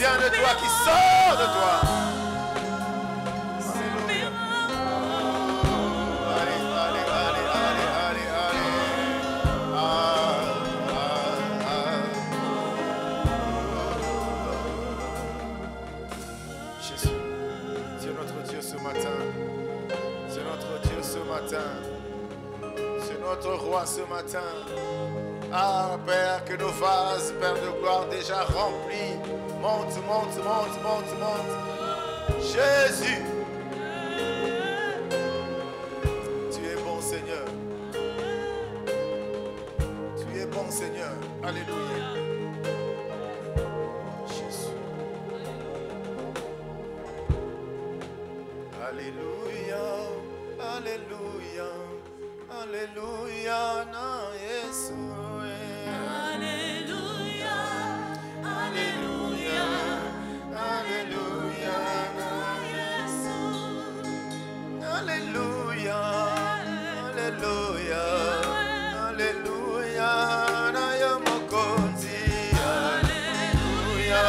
vient de toi, qui sort de toi. Alléluia. Allez, allez, allez, allez, allez, allez. Jésus, tu es notre Dieu ce matin. C'est notre Dieu ce matin. C'est notre roi ce matin. Ah, Père, que nos vases, Père de gloire, déjà remplis. Monte, monte, monte, monte, monte. Jésus, tu es bon, Seigneur. Tu es bon, Seigneur. Alléluia. Jésus. Alléluia. Alléluia. Alléluia. Na Yesu. Alléluia. Alléluia. Alléluia. Alléluia. Alléluia. Alléluia. Na yo mokonzi. Alléluia.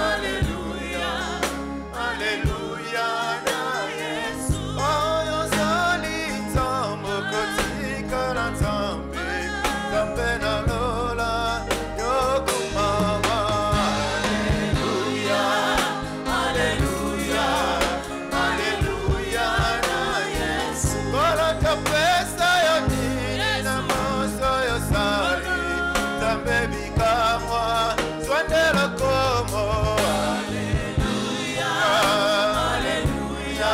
Alléluia. Alléluia. Na Yesu. Oh, yo zali tambo kotika na tambe. Tambe na lola. Yo kumama. Alléluia. Alléluia. Alléluia. Na Yesu. Kola kapesa yo nini na moso yo sali. Tambe bikamwa. Swandela komo. Alléluia. Alléluia.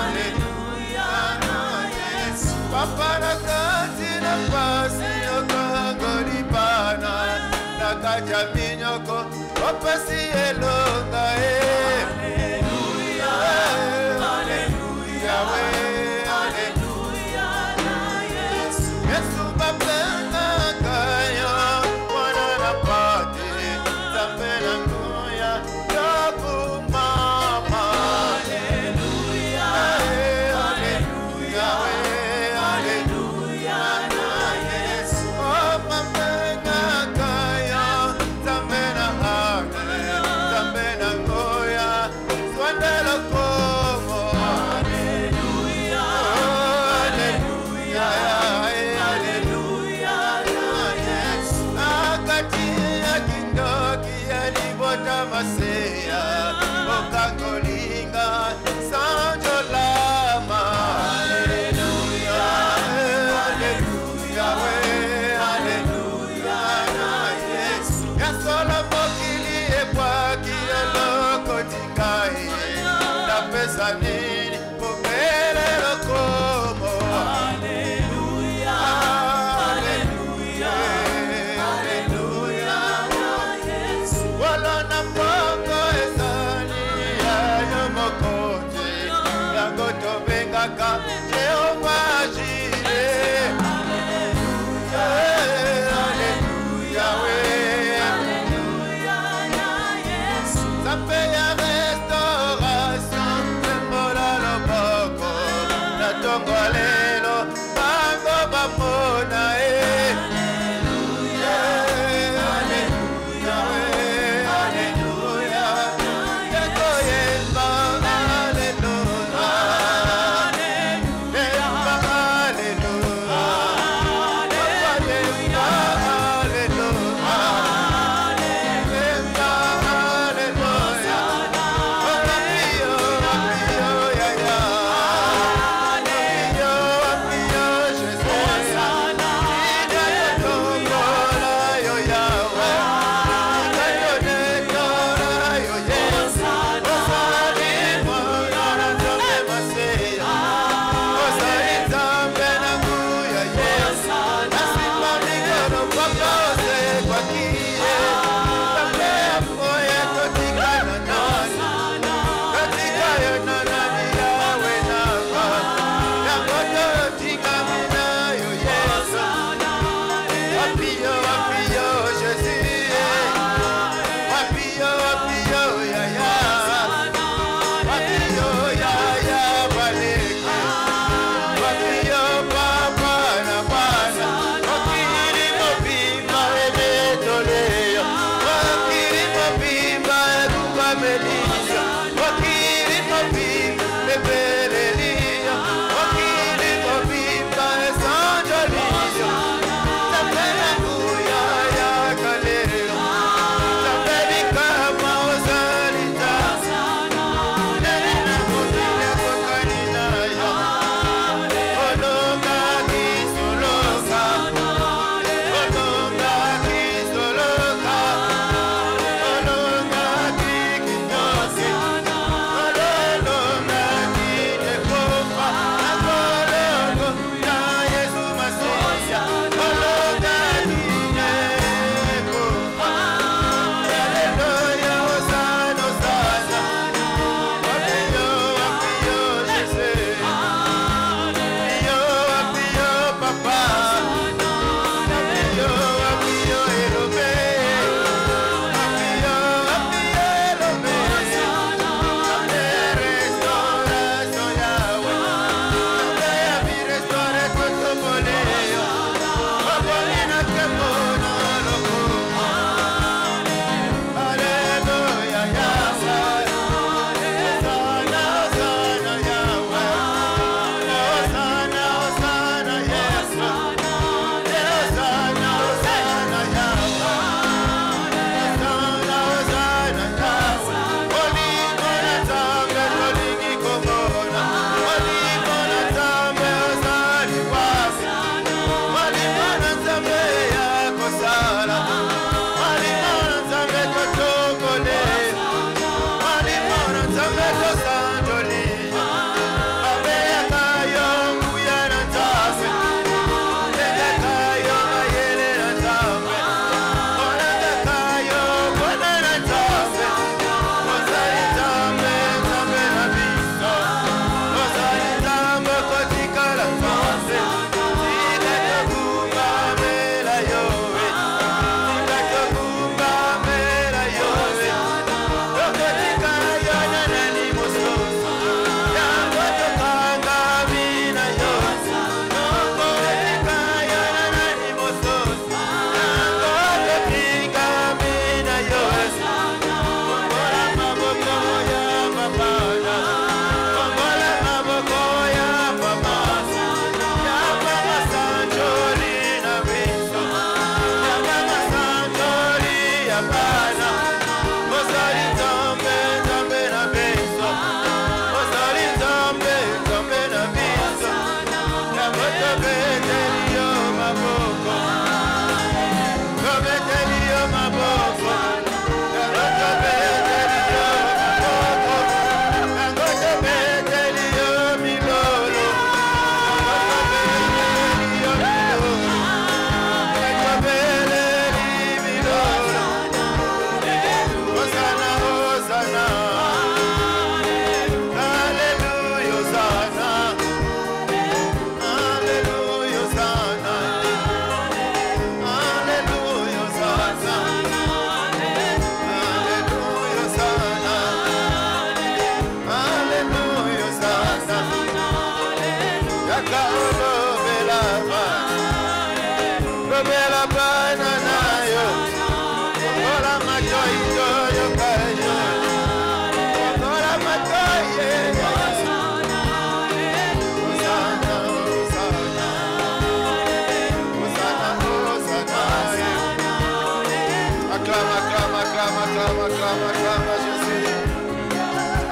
Alléluia. Na Yesu. Papa na kati na pasi yoko golipana. Na kaja minyoko. Opesi elonga Alléluia. Alléluia. Alléluia. Na Yesu. Yesu bapenda kaya. Wana na pati. Tapena nguya. Yakumama. Alléluia. Alléluia. Alléluia. Na Yesu. Oh, bapenda kaya. Tapena hake. Tapena nguya. Swandela komo. Alléluia. Alléluia. Alléluia. Na Yesu. Akati ya kindoki alibota maseya. Okangolinga sanjo lama. Alléluia. Alléluia. Alléluia. Na Yesu. Yasola mokili ebwaki eloko tikai. Na pesa nini popele lokomo. Alléluia. Alléluia. Alléluia. Na Yesu. Wala na pongo ezali ya yo mokonzi. Yango tobengaka Jehova Jireh. Alléluia. Alléluia. Alléluia. Na Yesu. Zambe ya restauration, tembola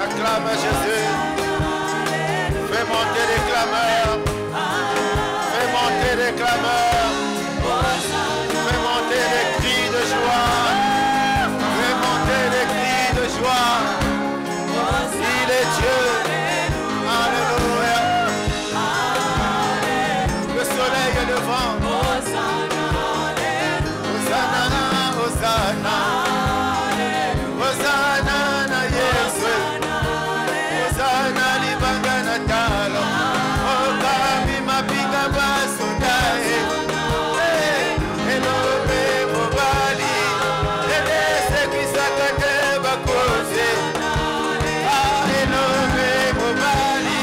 Acclame Jésus. Fais monter les clameurs. Fais monter les clameurs. Fais monter les cris de joie. Fais monter les cris de joie. Il est Dieu. Alléluia. Le soleil et le vent. Hosanna, Hosanna. Hosanna na Yesu. Hosanna libanga na talo. Okami mapinga basundai. Elobe mobali. Elese kisakate bakoze. Elobe mobali.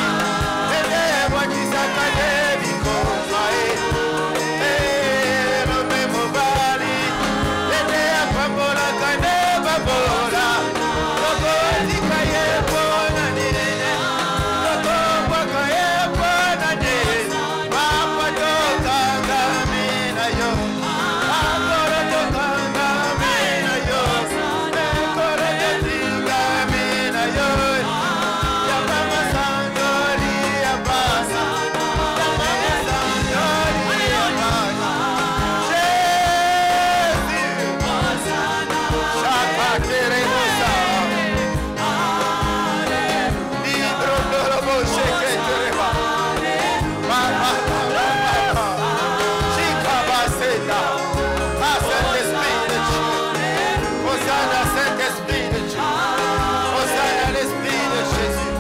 Elebwa kisakate bikoma. Elobe mobali. Ele apambola kane babola. Logo dikaye bona nene. Logo wakaye bona nene. Mapa toka gamina yo. Akora toka gamina yo. Ekora toka gamina yo. Yabama sandori yabasa. Yabama sandori yabasa. Jésus. Shaka teremosa. Libro dorobo sheke tereba. Mama, mama, mama. Chica baseta. Ah, Saint-Esprit de Dieu. Hosanna, Saint-Esprit de Dieu. Hosanna, l'Esprit de Jésus.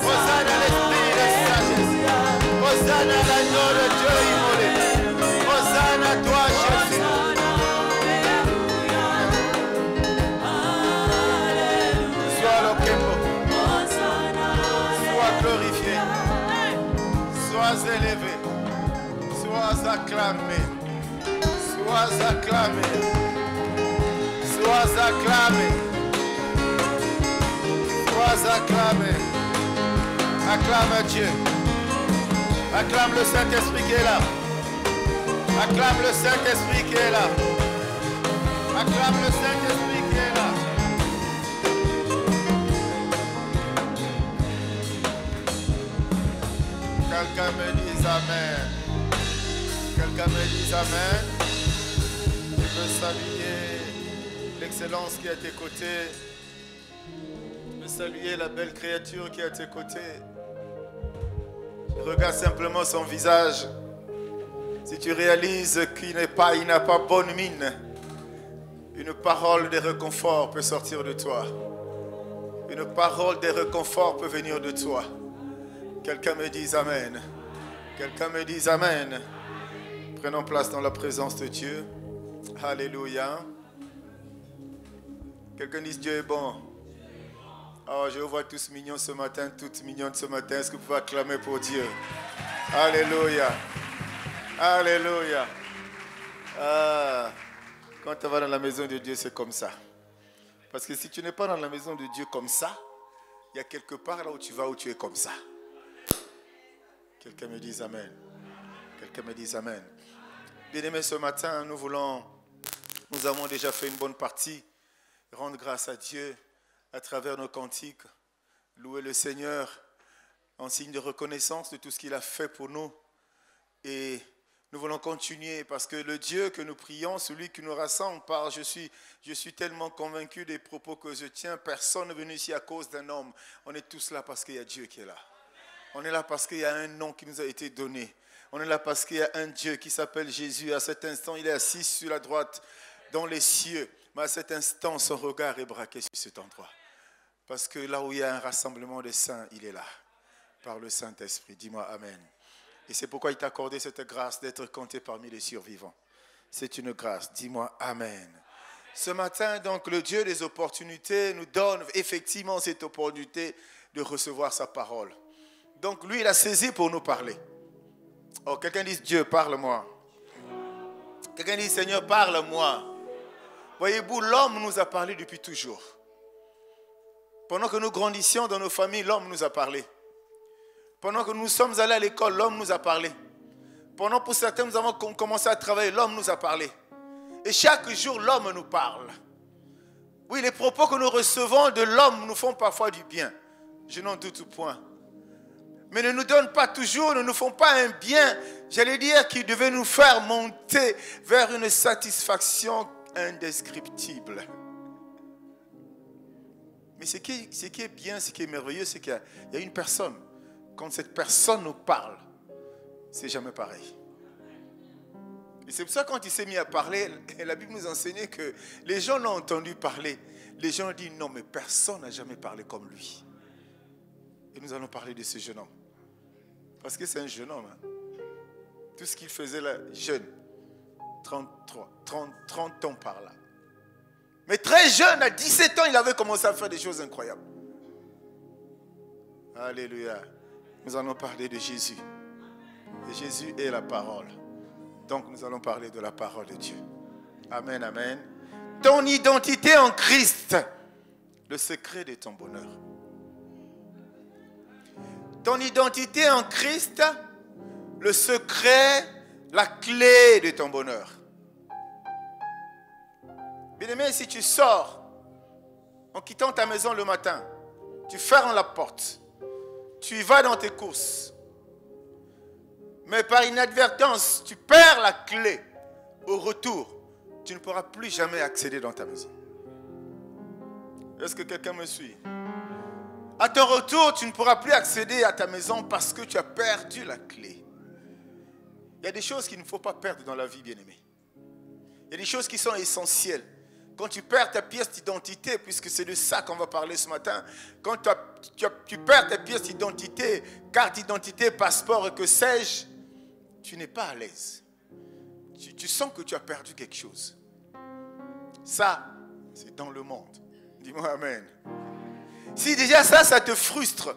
Hosanna, l'Esprit de sagesse. Hosanna, l'agneau de Dieu immolé. Hosanna, toi, Jésus. Sois l'Okembo. Sois glorifié. Sois élevé. Sois acclamé. Sois acclamé. Sois acclamé. Sois acclamé. Acclame Dieu. Acclame le Saint-Esprit qui est là. Acclame le Saint-Esprit qui est là. Acclame le Saint-Esprit qui est là. Quelqu'un me dise Amen. Quelqu'un me dise Amen. Je veux saluer l'excellence qui est à tes côtés. Je veux saluer la belle créature qui est à tes côtés. Regarde simplement son visage. Si tu réalises qu'il n'a pas bonne mine, une parole de réconfort peut sortir de toi. Une parole de réconfort peut venir de toi. Quelqu'un me dise Amen. Quelqu'un me dise Amen. Prenons place dans la présence de Dieu. Alléluia. Quelqu'un dise Dieu est bon. Oh, je vous vois tous mignons ce matin, toutes mignonnes ce matin. Est-ce que vous pouvez acclamer pour Dieu? Alléluia. Alléluia. Ah, quand tu vas dans la maison de Dieu, c'est comme ça. Parce que si tu n'es pas dans la maison de Dieu comme ça, il y a quelque part là où tu vas où tu es comme ça. Quelqu'un me dise Amen. Quelqu'un me dise Amen. Bien-aimés, ce matin, nous avons déjà fait une bonne partie. Rendre grâce à Dieu à travers nos cantiques. Louer le Seigneur en signe de reconnaissance de tout ce qu'il a fait pour nous. Et nous voulons continuer parce que le Dieu que nous prions, celui qui nous rassemble, par je suis tellement convaincu des propos que je tiens. Personne n'est venu ici à cause d'un homme. On est tous là parce qu'il y a Dieu qui est là. On est là parce qu'il y a un nom qui nous a été donné. On est là parce qu'il y a un Dieu qui s'appelle Jésus. À cet instant, il est assis sur la droite dans les cieux. Mais à cet instant, son regard est braqué sur cet endroit. Parce que là où il y a un rassemblement des saints, il est là. Par le Saint-Esprit. Dis-moi Amen. Et c'est pourquoi il t'a accordé cette grâce d'être compté parmi les survivants. C'est une grâce. Dis-moi Amen. Ce matin, donc, le Dieu des opportunités nous donne effectivement cette opportunité de recevoir sa parole. Donc, lui, il a saisi pour nous parler. Oh, quelqu'un dit Dieu, parle-moi. Quelqu'un dit Seigneur, parle-moi. Voyez-vous, l'homme nous a parlé depuis toujours. Pendant que nous grandissions dans nos familles, l'homme nous a parlé. Pendant que nous sommes allés à l'école, l'homme nous a parlé. Pendant pour certains, nous avons commencé à travailler, l'homme nous a parlé. Et chaque jour, l'homme nous parle. Oui, les propos que nous recevons de l'homme nous font parfois du bien. Je n'en doute point. Mais ne nous donnent pas toujours, ne nous font pas un bien, j'allais dire, qui devait nous faire monter vers une satisfaction indescriptible. Mais ce qui est bien, ce qui est merveilleux, c'est qu'il y a une personne. Quand cette personne nous parle, c'est jamais pareil. Et c'est pour ça que quand il s'est mis à parler, la Bible nous enseignait que les gens l'ont entendu parler. Les gens ont dit non, mais personne n'a jamais parlé comme lui. Et nous allons parler de ce jeune homme. Parce que c'est un jeune homme. Hein. Tout ce qu'il faisait là, jeune, 30 ans par là. Mais très jeune, à 17 ans, il avait commencé à faire des choses incroyables. Alléluia. Nous allons parler de Jésus. Et Jésus est la parole. Donc nous allons parler de la parole de Dieu. Amen, amen. Ton identité en Christ, le secret de ton bonheur. Ton identité en Christ, le secret, la clé de ton bonheur. Bien-aimé, si tu sors en quittant ta maison le matin, tu fermes la porte, tu y vas dans tes courses, mais par inadvertance, tu perds la clé. Au retour, tu ne pourras plus jamais accéder dans ta maison. Est-ce que quelqu'un me suit? À ton retour, tu ne pourras plus accéder à ta maison parce que tu as perdu la clé. Il y a des choses qu'il ne faut pas perdre dans la vie, bien-aimé. Il y a des choses qui sont essentielles. Quand tu perds ta pièce d'identité, puisque c'est de ça qu'on va parler ce matin, quand tu perds ta pièce d'identité, carte d'identité, passeport et que sais-je, tu n'es pas à l'aise. Tu sens que tu as perdu quelque chose. Ça, c'est dans le monde. Dis-moi amen. Si déjà ça te frustre,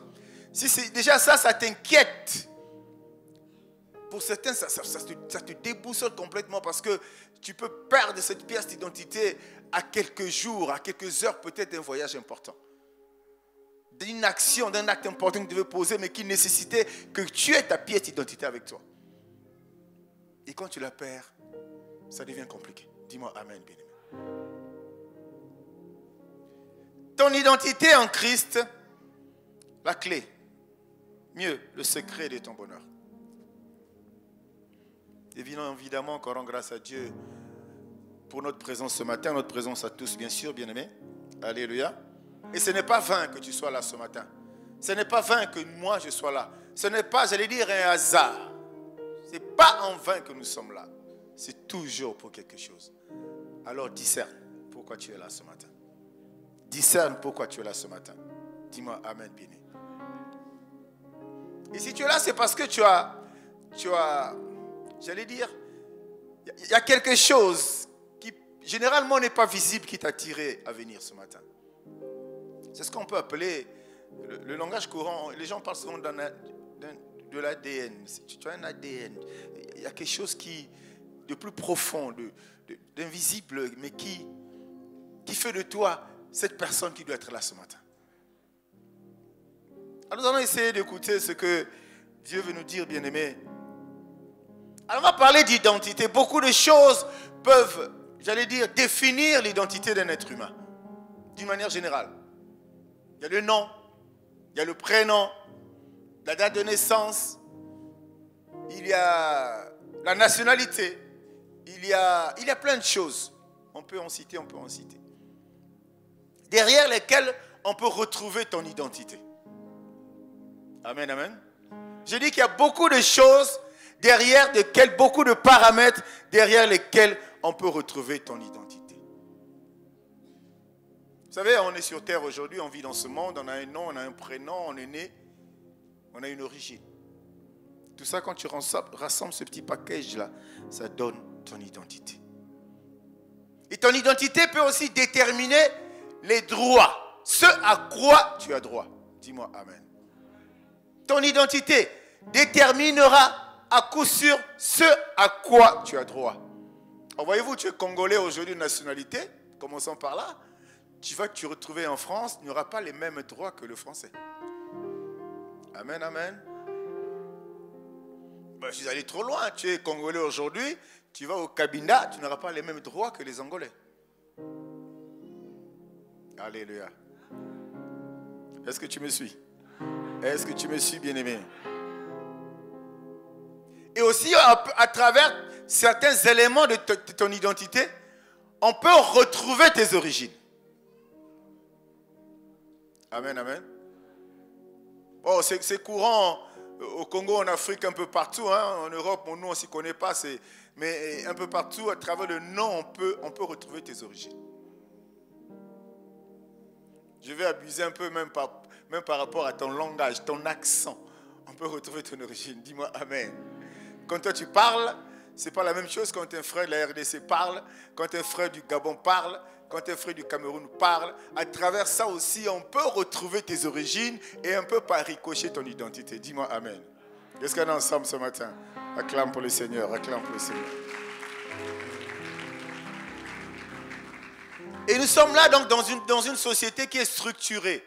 si c'est déjà ça t'inquiète, pour certains, ça te déboussole complètement parce que tu peux perdre cette pièce d'identité à quelques jours, à quelques heures, peut-être un voyage important. D'une action, d'un acte important que tu devais poser, mais qui nécessitait que tu aies ta pièce d'identité avec toi. Et quand tu la perds, ça devient compliqué. Dis-moi amen, bien-aimé. Ton identité en Christ, la clé. Mieux, le secret de ton bonheur. Évidemment qu'on rend grâce à Dieu pour notre présence ce matin, notre présence à tous, bien sûr, bien-aimés. Alléluia. Et ce n'est pas vain que tu sois là ce matin. Ce n'est pas vain que moi je sois là. Ce n'est pas, j'allais dire, un hasard. Ce n'est pas en vain que nous sommes là. C'est toujours pour quelque chose. Alors discerne pourquoi tu es là ce matin. Discerne pourquoi tu es là ce matin. Dis-moi amen, bien-aimé. Et si tu es là, c'est parce que tu as, j'allais dire, il y a quelque chose qui généralement n'est pas visible qui t'a attiré à venir ce matin. C'est ce qu'on peut appeler le langage courant. Les gens parlent souvent de l'ADN. Tu as un ADN. Il y a quelque chose de plus profond, d'invisible, mais qui fait de toi cette personne qui doit être là ce matin. Alors nous allons essayer d'écouter ce que Dieu veut nous dire, bien-aimés. Alors on va parler d'identité. Beaucoup de choses peuvent, j'allais dire, définir l'identité d'un être humain, d'une manière générale. Il y a le nom, il y a le prénom, la date de naissance, il y a la nationalité, il y a plein de choses. On peut en citer. Derrière lesquelles on peut retrouver ton identité. Amen, amen. Je dis qu'il y a beaucoup de choses beaucoup de paramètres derrière lesquels on peut retrouver ton identité. Vous savez, on est sur terre aujourd'hui, on vit dans ce monde, on a un nom, on a un prénom, on est né, on a une origine. Tout ça, quand tu rassembles ce petit package-là, ça donne ton identité. Et ton identité peut aussi déterminer les droits, ce à quoi tu as droit. Dis-moi amen. Ton identité déterminera à coup sûr ce à quoi tu as droit. Alors, voyez-vous, tu es Congolais aujourd'hui de nationalité, commençons par là. Tu vas te retrouver en France, tu n'auras pas les mêmes droits que le Français. Amen, amen. Ben, je suis allé trop loin. Tu es Congolais aujourd'hui, tu vas au Cabinda, tu n'auras pas les mêmes droits que les Angolais. Alléluia. Est-ce que tu me suis? Est-ce que tu me suis, bien-aimé? Et aussi, à travers certains éléments de ton identité, on peut retrouver tes origines. Amen, amen. Oh, c'est courant au Congo, en Afrique, un peu partout. Hein, en Europe, nous, on ne s'y connaît pas. Mais un peu partout, à travers le nom, on peut retrouver tes origines. Je vais abuser un peu même par rapport à ton langage, ton accent. On peut retrouver ton origine. Dis-moi Amen. Quand toi tu parles, ce n'est pas la même chose quand un frère de la RDC parle, quand un frère du Gabon parle, quand un frère du Cameroun parle. À travers ça aussi, on peut retrouver tes origines et un peu par ricochet ton identité. Dis-moi Amen. Est-ce qu'on est ensemble ce matin? Acclame pour le Seigneur, acclame pour le Seigneur. Et nous sommes là donc dans une société qui est structurée.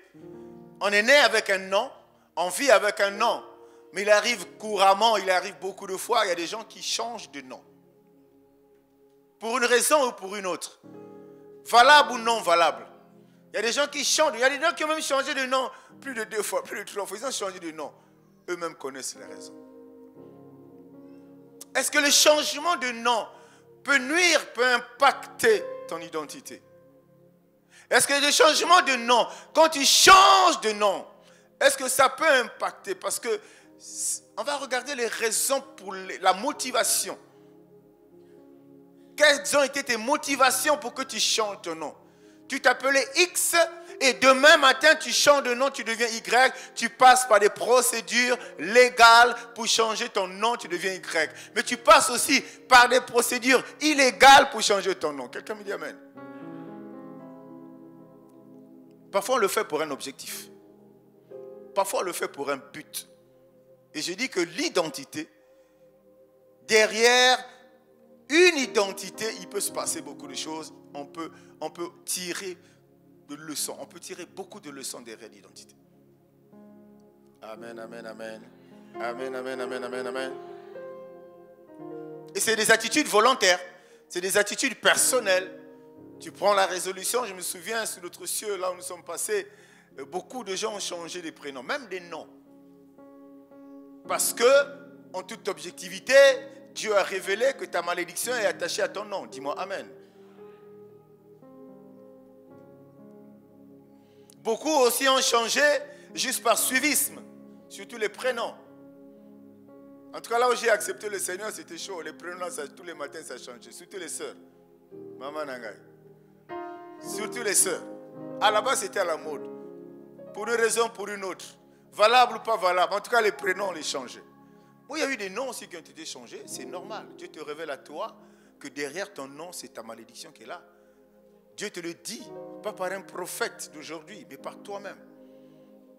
On est né avec un nom, on vit avec un nom. Mais il arrive couramment, il arrive beaucoup de fois, il y a des gens qui changent de nom. Pour une raison ou pour une autre. Valable ou non valable. Il y a des gens qui changent, il y a des gens qui ont même changé de nom plus de 2 fois, plus de 3 fois. Ils ont changé de nom. Eux-mêmes connaissent les raisons. Est-ce que le changement de nom peut nuire, peut impacter ton identité? Est-ce que le changement de nom, quand tu changes de nom, est-ce que ça peut impacter? Parce que on va regarder les raisons pour la motivation. Quelles ont été tes motivations pour que tu changes ton nom? Tu t'appelais X et demain matin tu changes de nom, tu deviens Y. Tu passes par des procédures légales pour changer ton nom, tu deviens Y. Mais tu passes aussi par des procédures illégales pour changer ton nom. Quelqu'un me dit Amen. Parfois on le fait pour un objectif. Parfois on le fait pour un but. Et je dis que l'identité, derrière une identité, il peut se passer beaucoup de choses. On peut tirer de leçons. On peut tirer beaucoup de leçons derrière l'identité. Amen, amen, amen. Amen, amen, amen, amen, amen. Et c'est des attitudes volontaires. C'est des attitudes personnelles. Tu prends la résolution. Je me souviens, sous notre cieux, là où nous sommes passés, beaucoup de gens ont changé les prénoms, même des noms. Parce que, en toute objectivité, Dieu a révélé que ta malédiction est attachée à ton nom. Dis-moi Amen. Beaucoup aussi ont changé juste par suivisme, surtout les prénoms. En tout cas, là où j'ai accepté le Seigneur, c'était chaud. Les prénoms, tous les matins, ça changeait. Surtout les sœurs. Maman Nangaï. Surtout les sœurs. À la base, c'était à la mode. Pour une raison, pour une autre. Valable ou pas valable. En tout cas, les prénoms, on les changeait. Bon, il y a eu des noms aussi qui ont été changés. C'est normal. Dieu te révèle à toi que derrière ton nom, c'est ta malédiction qui est là. Dieu te le dit. Pas par un prophète d'aujourd'hui, mais par toi-même.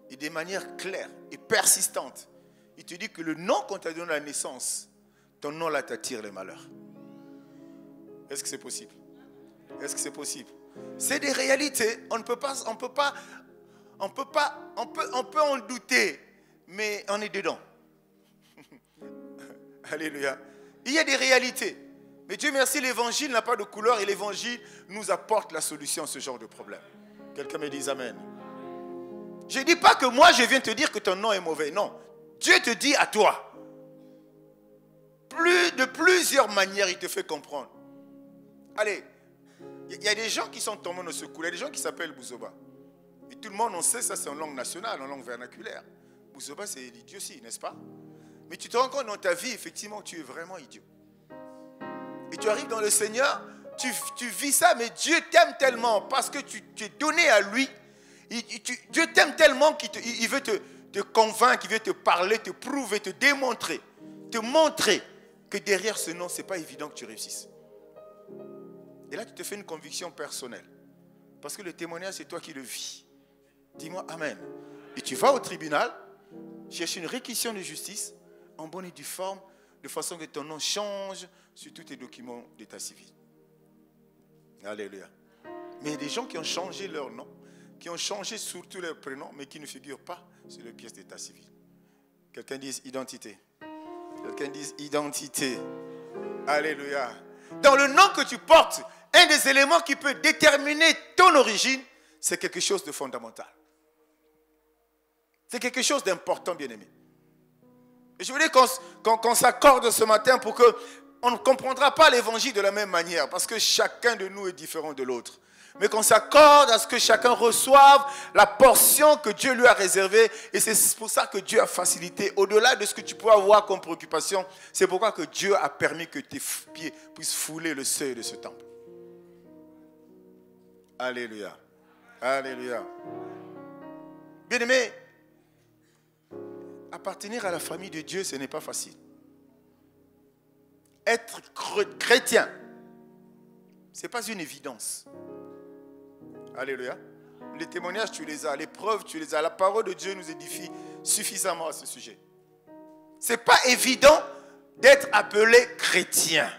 Et de manière claire et persistante. Il te dit que le nom qu'on t'a donné à la naissance, ton nom là t'attire les malheurs. Est-ce que c'est possible? Est-ce que c'est possible? C'est des réalités. On peut en douter, mais on est dedans. Alléluia. Il y a des réalités. Mais Dieu merci, l'évangile n'a pas de couleur et l'évangile nous apporte la solution à ce genre de problème. Quelqu'un me dit Amen. Je ne dis pas que moi je viens te dire que ton nom est mauvais. Non. Dieu te dit à toi. De plusieurs manières, il te fait comprendre. Allez, il y a des gens qui sont tombés dans ce coup. Il y a des gens qui s'appellent Bouzoba. Et tout le monde, on sait, ça c'est en langue nationale, en langue vernaculaire. Bouzoba, c'est l'idiotie, n'est-ce pas? Mais tu te rends compte dans ta vie, effectivement, tu es vraiment idiot. Et tu arrives dans le Seigneur, tu vis ça, mais Dieu t'aime tellement parce que tu es donné à lui. Dieu t'aime tellement qu'il veut te convaincre, il veut te parler, te prouver, te démontrer, te montrer que derrière ce nom, ce n'est pas évident que tu réussisses. Et là, tu te fais une conviction personnelle. Parce que le témoignage, c'est toi qui le vis. Dis-moi Amen. Et tu vas au tribunal, chercher une réquisition de justice, en bonne et due forme, de façon que ton nom change sur tous tes documents d'état civil. Alléluia. Mais il y a des gens qui ont changé leur nom, qui ont changé surtout leur prénom, mais qui ne figurent pas sur les pièces d'état civil. Quelqu'un dise identité. Quelqu'un dise identité. Alléluia. Dans le nom que tu portes, un des éléments qui peut déterminer ton origine, c'est quelque chose de fondamental. C'est quelque chose d'important, bien-aimé. Et je voulais qu'on s'accorde ce matin pour qu'on ne comprendra pas l'évangile de la même manière, parce que chacun de nous est différent de l'autre. Mais qu'on s'accorde à ce que chacun reçoive la portion que Dieu lui a réservée. Et c'est pour ça que Dieu a facilité, au-delà de ce que tu peux avoir comme préoccupation, c'est pourquoi que Dieu a permis que tes pieds puissent fouler le seuil de ce temple. Alléluia. Alléluia. Bien-aimé, appartenir à la famille de Dieu, ce n'est pas facile. Être chrétien, ce n'est pas une évidence. Alléluia. Les témoignages, tu les as. Les preuves, tu les as. La parole de Dieu nous édifie suffisamment à ce sujet. Ce n'est pas évident d'être appelé chrétien.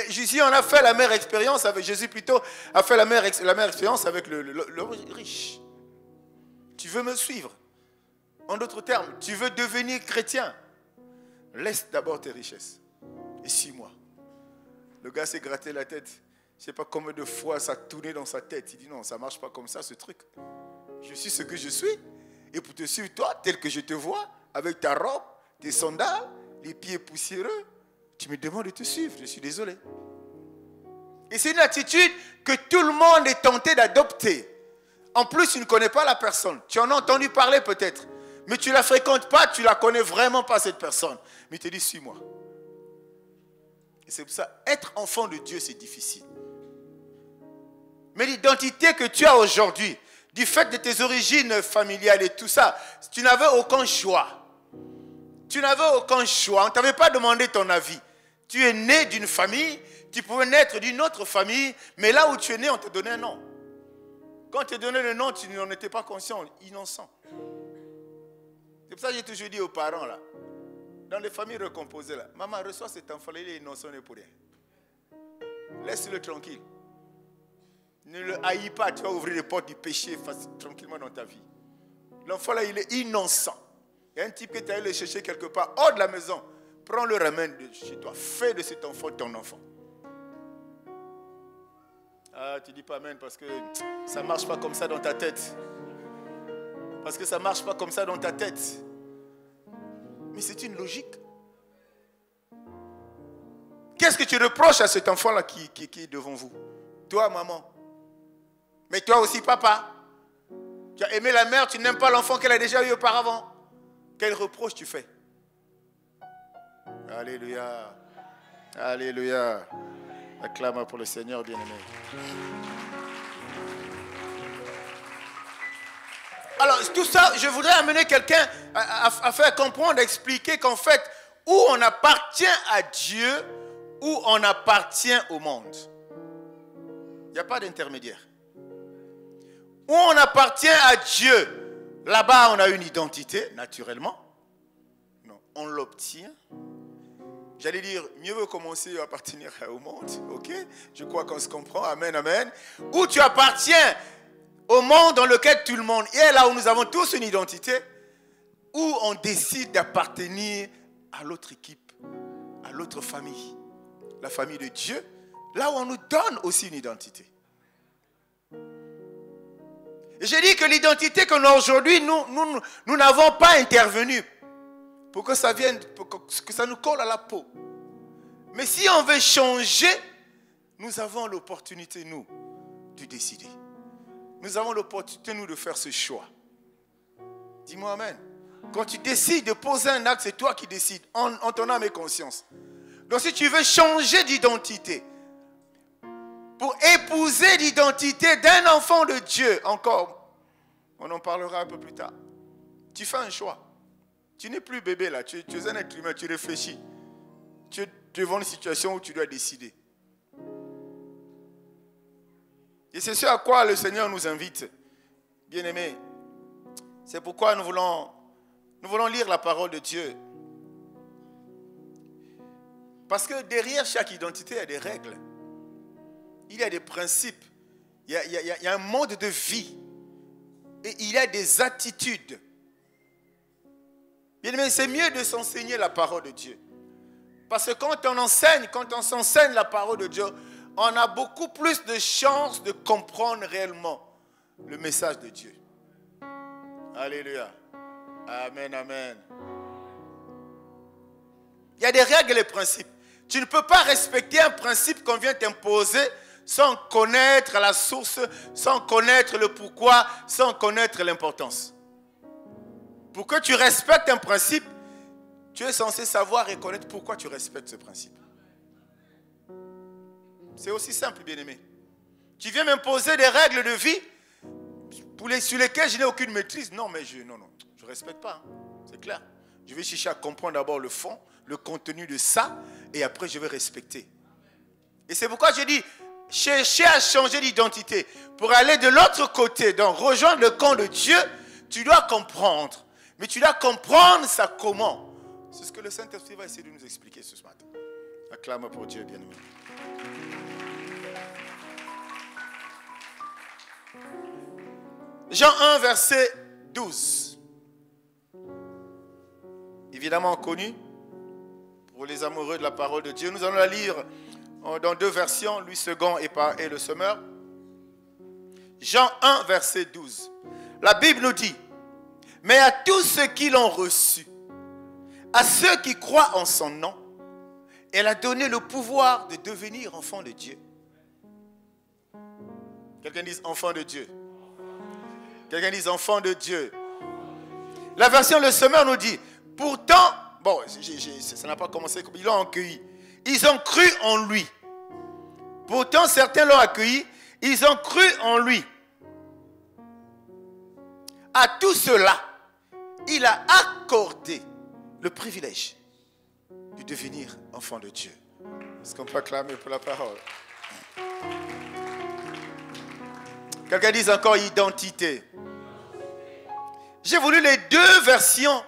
Jésus en a fait la meilleure expérience avec Jésus plutôt a fait la meilleure expérience avec le riche. Tu veux me suivre? En d'autres termes, tu veux devenir chrétien? Laisse d'abord tes richesses et suis-moi. Le gars s'est gratté la tête. Je ne sais pas combien de fois ça tournait dans sa tête. Il dit non, ça ne marche pas comme ça ce truc. Je suis ce que je suis. Et pour te suivre toi, tel que je te vois, avec ta robe, tes sandales, les pieds poussiéreux, tu me demandes de te suivre. Je suis désolé. Et c'est une attitude que tout le monde est tenté d'adopter. En plus, tu ne connais pas la personne. Tu en as entendu parler peut-être. Mais tu ne la fréquentes pas, tu ne la connais vraiment pas cette personne. Mais tu te dis, suis-moi. Et c'est pour ça, être enfant de Dieu, c'est difficile. Mais l'identité que tu as aujourd'hui, du fait de tes origines familiales et tout ça, tu n'avais aucun choix. Tu n'avais aucun choix. On ne t'avait pas demandé ton avis. Tu es né d'une famille, tu pouvais naître d'une autre famille, mais là où tu es né, on te donnait un nom. Quand on te donnait le nom, tu n'en étais pas conscient, innocent. C'est pour ça que j'ai toujours dit aux parents, là, dans les familles recomposées, là, maman, reçois cet enfant-là, il est innocent, il n'est pour rien. Laisse-le tranquille. Ne le haïs pas, tu vas ouvrir les portes du péché tranquillement dans ta vie. L'enfant là, il est innocent. Il y a un type que tu as allé le chercher quelque part, hors de la maison. Prends le ramène de chez toi. Fais de cet enfant ton enfant. Ah, tu dis pas amen parce que ça ne marche pas comme ça dans ta tête. Parce que ça ne marche pas comme ça dans ta tête. Mais c'est une logique. Qu'est-ce que tu reproches à cet enfant-là qui est devant vous? Toi, maman. Mais toi aussi, papa. Tu as aimé la mère, tu n'aimes pas l'enfant qu'elle a déjà eu auparavant. Quel reproche tu fais? Alléluia. Alléluia. Acclame pour le Seigneur, bien-aimé. Alors, tout ça, je voudrais amener quelqu'un à faire comprendre, à expliquer qu'en fait, où on appartient à Dieu, où on appartient au monde. Il n'y a pas d'intermédiaire. Où on appartient à Dieu, là-bas on a une identité, naturellement. Non, on l'obtient. J'allais dire, mieux vaut commencer à appartenir au monde, ok? Je crois qu'on se comprend, amen, amen. Où tu appartiens au monde dans lequel tout le monde est, là où nous avons tous une identité, où on décide d'appartenir à l'autre équipe, à l'autre famille, la famille de Dieu, là où on nous donne aussi une identité. Et j'ai dit que l'identité que nous avons aujourd'hui, nous n'avons pas intervenu pour que ça vienne, pour que ça nous colle à la peau. Mais si on veut changer, nous avons l'opportunité, nous, de décider. Nous avons l'opportunité, nous, de faire ce choix. Dis-moi amen. Quand tu décides de poser un acte, c'est toi qui décides, en ton âme et conscience. Donc si tu veux changer d'identité, pour épouser l'identité d'un enfant de Dieu, encore, on en parlera un peu plus tard. Tu fais un choix. Tu n'es plus bébé là, tu es un être humain, tu réfléchis. Tu es devant une situation où tu dois décider. Et c'est ce à quoi le Seigneur nous invite, bien-aimés. C'est pourquoi nous voulons lire la parole de Dieu. Parce que derrière chaque identité, il y a des règles. Il y a des principes. Il y a un mode de vie. Et il y a des attitudes. Bien aimé, c'est mieux de s'enseigner la parole de Dieu. Parce que quand on s'enseigne la parole de Dieu, on a beaucoup plus de chances de comprendre réellement le message de Dieu. Alléluia. Amen, amen. Il y a des règles et des principes. Tu ne peux pas respecter un principe qu'on vient t'imposer sans connaître la source, sans connaître le pourquoi, sans connaître l'importance. Pour que tu respectes un principe, tu es censé savoir et connaître pourquoi tu respectes ce principe. C'est aussi simple, bien-aimé. Tu viens m'imposer des règles de vie sur lesquelles je n'ai aucune maîtrise. Non, mais je ne respecte pas. Hein. C'est clair. Je vais chercher à comprendre d'abord le fond, le contenu de ça, et après je vais respecter. Et c'est pourquoi je dis, chercher à changer d'identité pour aller de l'autre côté, donc rejoindre le camp de Dieu, tu dois comprendre. Mais tu dois comprendre ça comment. C'est ce que le Saint-Esprit va essayer de nous expliquer ce matin. Acclame pour Dieu, bien-aimé. Jean 1, verset 12. Évidemment connu pour les amoureux de la parole de Dieu. Nous allons la lire dans deux versions, Louis II et le Semeur. Jean 1, verset 12. La Bible nous dit: mais à tous ceux qui l'ont reçu, à ceux qui croient en son nom, elle a donné le pouvoir de devenir enfants de Dieu. Quelqu'un dise enfant de Dieu. Quelqu'un dise enfant de Dieu. La version Le Semeur nous dit: pourtant, bon, ça n'a pas commencé comme ils l'ont accueilli. Ils ont cru en lui. Pourtant, certains l'ont accueilli. Ils ont cru en lui. À tout cela, il a accordé le privilège de devenir enfant de Dieu. Est-ce qu'on peut acclamer pour la parole? Quelqu'un dise encore identité. J'ai voulu les deux versions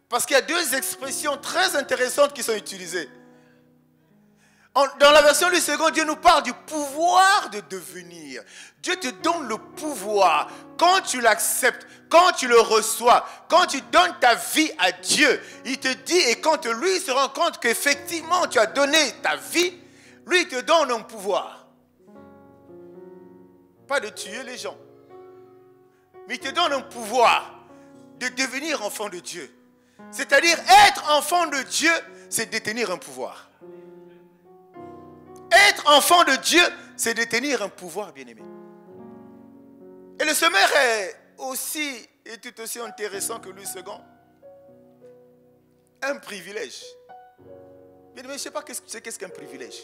parce qu'il y a deux expressions très intéressantes qui sont utilisées. Dans la version du second, Dieu nous parle du pouvoir de devenir. Dieu te donne le pouvoir. Quand tu l'acceptes, quand tu le reçois, quand tu donnes ta vie à Dieu, il te dit, et quand lui se rend compte qu'effectivement tu as donné ta vie, lui il te donne un pouvoir. Pas de tuer les gens, mais il te donne un pouvoir de devenir enfant de Dieu. C'est-à-dire être enfant de Dieu, c'est détenir un pouvoir. Être enfant de Dieu, c'est détenir un pouvoir, bien-aimé. Et le Semeur est tout aussi intéressant que Louis II. Un privilège. Bien-aimé, je ne sais pas qu'est-ce qu'un privilège.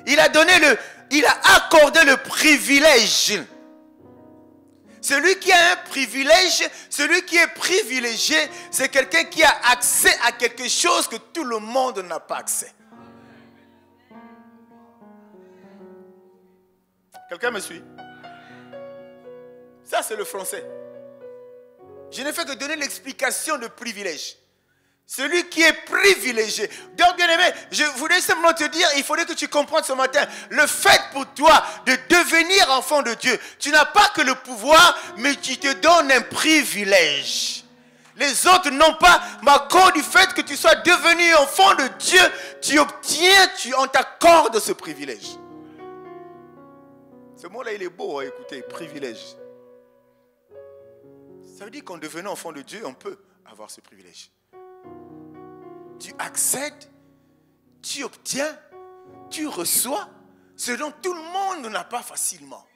Il a accordé le privilège. Celui qui a un privilège, celui qui est privilégié, c'est quelqu'un qui a accès à quelque chose que tout le monde n'a pas accès. Quelqu'un me suit? Ça, c'est le français. Je n'ai fait que donner l'explication de privilège. Celui qui est privilégié. Donc, bien aimé, je voulais simplement te dire, il faudrait que tu comprennes ce matin, le fait pour toi de devenir enfant de Dieu, tu n'as pas que le pouvoir, mais tu te donnes un privilège. Les autres n'ont pas, mais à cause du fait que tu sois devenu enfant de Dieu, on t'accorde ce privilège. Ce mot-là, il est beau à écouter, privilège. Ça veut dire qu'en devenant enfant de Dieu, on peut avoir ce privilège. Tu accèdes, tu obtiens, tu reçois ce dont tout le monde n'a pas facilement.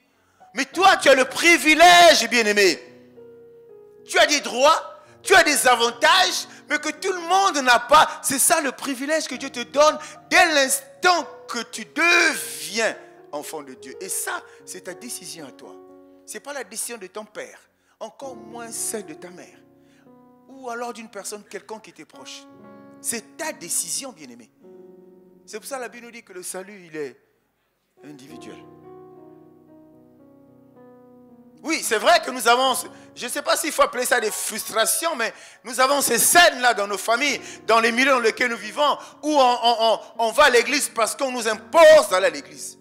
Mais toi, tu as le privilège, bien-aimé. Tu as des droits, tu as des avantages, mais que tout le monde n'a pas. C'est ça le privilège que Dieu te donne dès l'instant que tu deviens enfant de Dieu. Et ça, c'est ta décision à toi. Ce n'est pas la décision de ton père, encore moins celle de ta mère, ou alors d'une personne quelconque qui t'est proche. C'est ta décision, bien-aimé. C'est pour ça que la Bible nous dit que le salut, il est individuel. Oui, c'est vrai que nous avons, je ne sais pas s'il faut appeler ça des frustrations, mais nous avons ces scènes-là dans nos familles, dans les milieux dans lesquels nous vivons, où on va à l'église parce qu'on nous impose d'aller à l'église.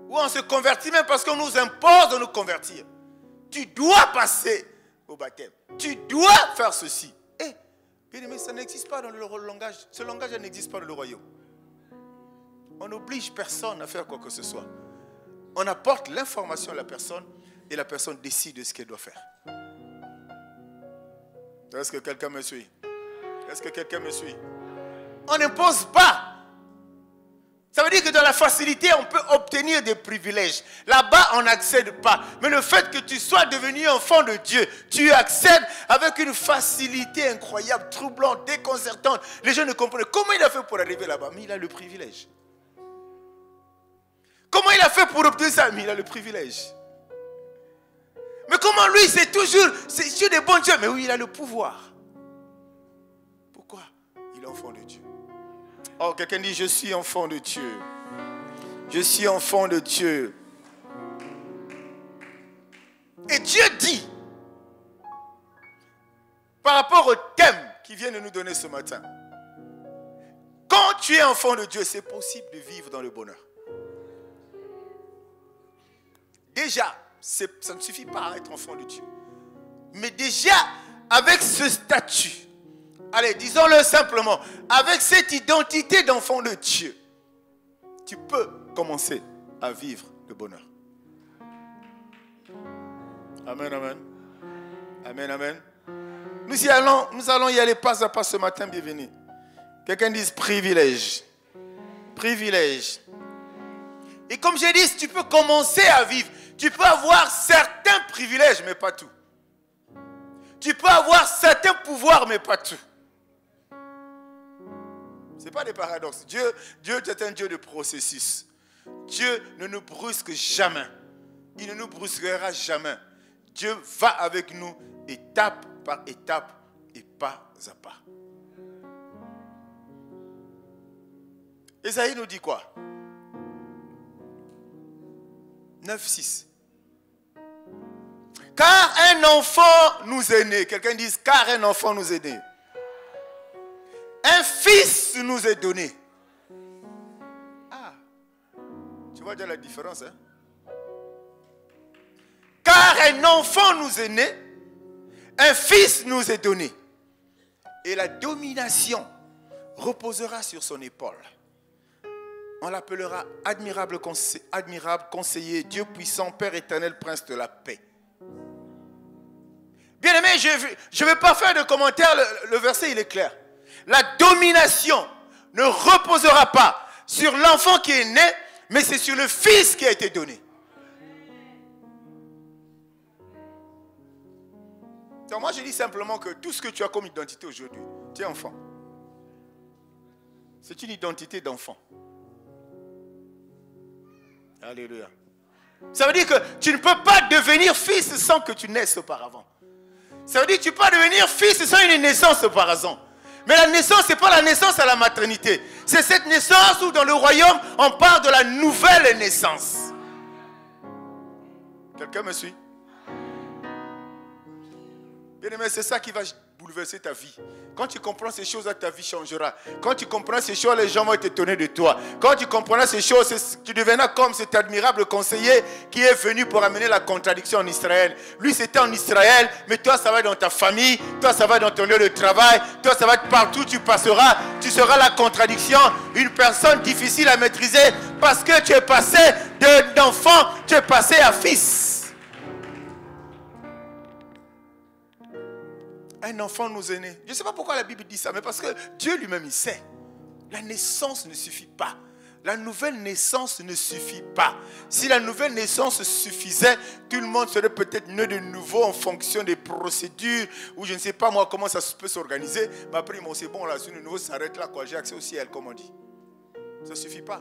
Où on se convertit même parce qu'on nous impose de nous convertir. Tu dois passer au baptême. Tu dois faire ceci. Eh, bien aimé, ça n'existe pas dans le langage. Ce langage n'existe pas dans le royaume. On n'oblige personne à faire quoi que ce soit. On apporte l'information à la personne et la personne décide de ce qu'elle doit faire. Est-ce que quelqu'un me suit? Est-ce que quelqu'un me suit? On n'impose pas. Ça veut dire que dans la facilité, on peut obtenir des privilèges. Là-bas, on n'accède pas. Mais le fait que tu sois devenu enfant de Dieu, tu accèdes avec une facilité incroyable, troublante, déconcertante. Les gens ne comprennent pas. Comment il a fait pour arriver là-bas? Mais il a le privilège. Comment il a fait pour obtenir ça? Mais il a le privilège. Mais comment lui, c'est toujours des bons dieux? Mais oui, il a le pouvoir. Pourquoi? Il est enfant de Dieu. Oh, quelqu'un dit, je suis enfant de Dieu. Je suis enfant de Dieu. Et Dieu dit, par rapport au thème qu'il vient de nous donner ce matin, quand tu es enfant de Dieu, c'est possible de vivre dans le bonheur. Déjà, ça ne suffit pas à être enfant de Dieu. Mais déjà, avec ce statut, allez, disons-le simplement, avec cette identité d'enfant de Dieu, tu peux commencer à vivre le bonheur. Amen, amen. Amen, amen. Nous allons y aller pas à pas ce matin, bienvenue. Quelqu'un dise privilège. Privilège. Et comme j'ai dit, tu peux commencer à vivre. Tu peux avoir certains privilèges, mais pas tout. Tu peux avoir certains pouvoirs, mais pas tout. Ce n'est pas des paradoxes. Dieu est un Dieu de processus. Dieu ne nous brusque jamais. Il ne nous brusquera jamais. Dieu va avec nous étape par étape et pas à pas. Ésaïe nous dit quoi? 9,6. Car un enfant nous est né. Quelqu'un dit, car un enfant nous est né. Un fils nous est donné. Ah, tu vois déjà la différence, hein? Car un enfant nous est né, un fils nous est donné. Et la domination reposera sur son épaule. On l'appellera admirable conseiller, Dieu puissant, Père éternel, prince de la paix. Bien aimé, je ne vais pas faire de commentaires, le verset il est clair. La domination ne reposera pas sur l'enfant qui est né, mais c'est sur le fils qui a été donné. Donc moi je dis simplement que tout ce que tu as comme identité aujourd'hui, tu es enfant. C'est une identité d'enfant. Alléluia. Ça veut dire que tu ne peux pas devenir fils sans que tu naisses auparavant. Ça veut dire que tu peux pas devenir fils sans une naissance auparavant. Mais la naissance, ce n'est pas la naissance à la maternité. C'est cette naissance où dans le royaume, on parle de la nouvelle naissance. Quelqu'un me suit? Bien aimé, c'est ça qui va bouleverser ta vie. Quand tu comprends ces choses, ta vie changera. Quand tu comprends ces choses, les gens vont être étonnés de toi. Quand tu comprends ces choses, tu deviendras comme cet admirable conseiller qui est venu pour amener la contradiction en Israël. Lui, c'était en Israël, mais toi, ça va être dans ta famille, toi, ça va être dans ton lieu de travail, toi, ça va être partout où tu passeras. Tu seras la contradiction, une personne difficile à maîtriser parce que tu es passé d'enfant, tu es passé à fils. Un enfant nous est né. Je ne sais pas pourquoi la Bible dit ça, mais parce que Dieu lui-même, il sait. La naissance ne suffit pas. La nouvelle naissance ne suffit pas. Si la nouvelle naissance suffisait, tout le monde serait peut-être né de nouveau en fonction des procédures, ou je ne sais pas moi comment ça peut s'organiser. Mais après, bon, c'est bon, là, si le nouveau s'arrête là, quoi, j'ai accès au ciel, comme on dit. Ça ne suffit pas.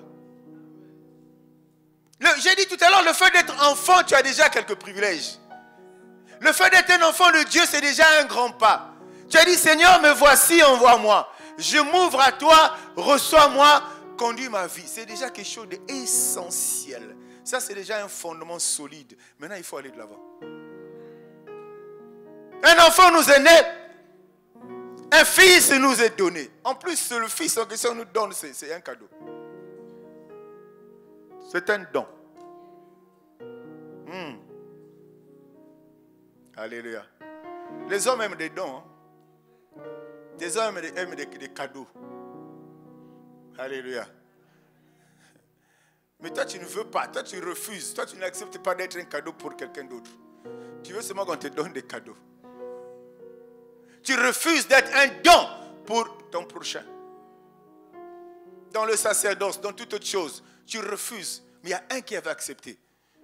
J'ai dit tout à l'heure, le fait d'être enfant, tu as déjà quelques privilèges. Le fait d'être un enfant de Dieu, c'est déjà un grand pas. Tu as dit, Seigneur, me voici, envoie-moi. Je m'ouvre à toi, reçois-moi, conduis ma vie. C'est déjà quelque chose d'essentiel. Ça, c'est déjà un fondement solide. Maintenant, il faut aller de l'avant. Un enfant nous est né. Un fils nous est donné. En plus, le fils en question nous donne, c'est un cadeau. C'est un don. Alléluia. Les hommes aiment des dons. Hein? Les hommes aiment des cadeaux. Alléluia. Mais toi, tu ne veux pas. Toi, tu refuses. Toi, tu n'acceptes pas d'être un cadeau pour quelqu'un d'autre. Tu veux seulement qu'on te donne des cadeaux. Tu refuses d'être un don pour ton prochain. Dans le sacerdoce, dans toute autre chose, tu refuses. Mais il y a un qui avait accepté.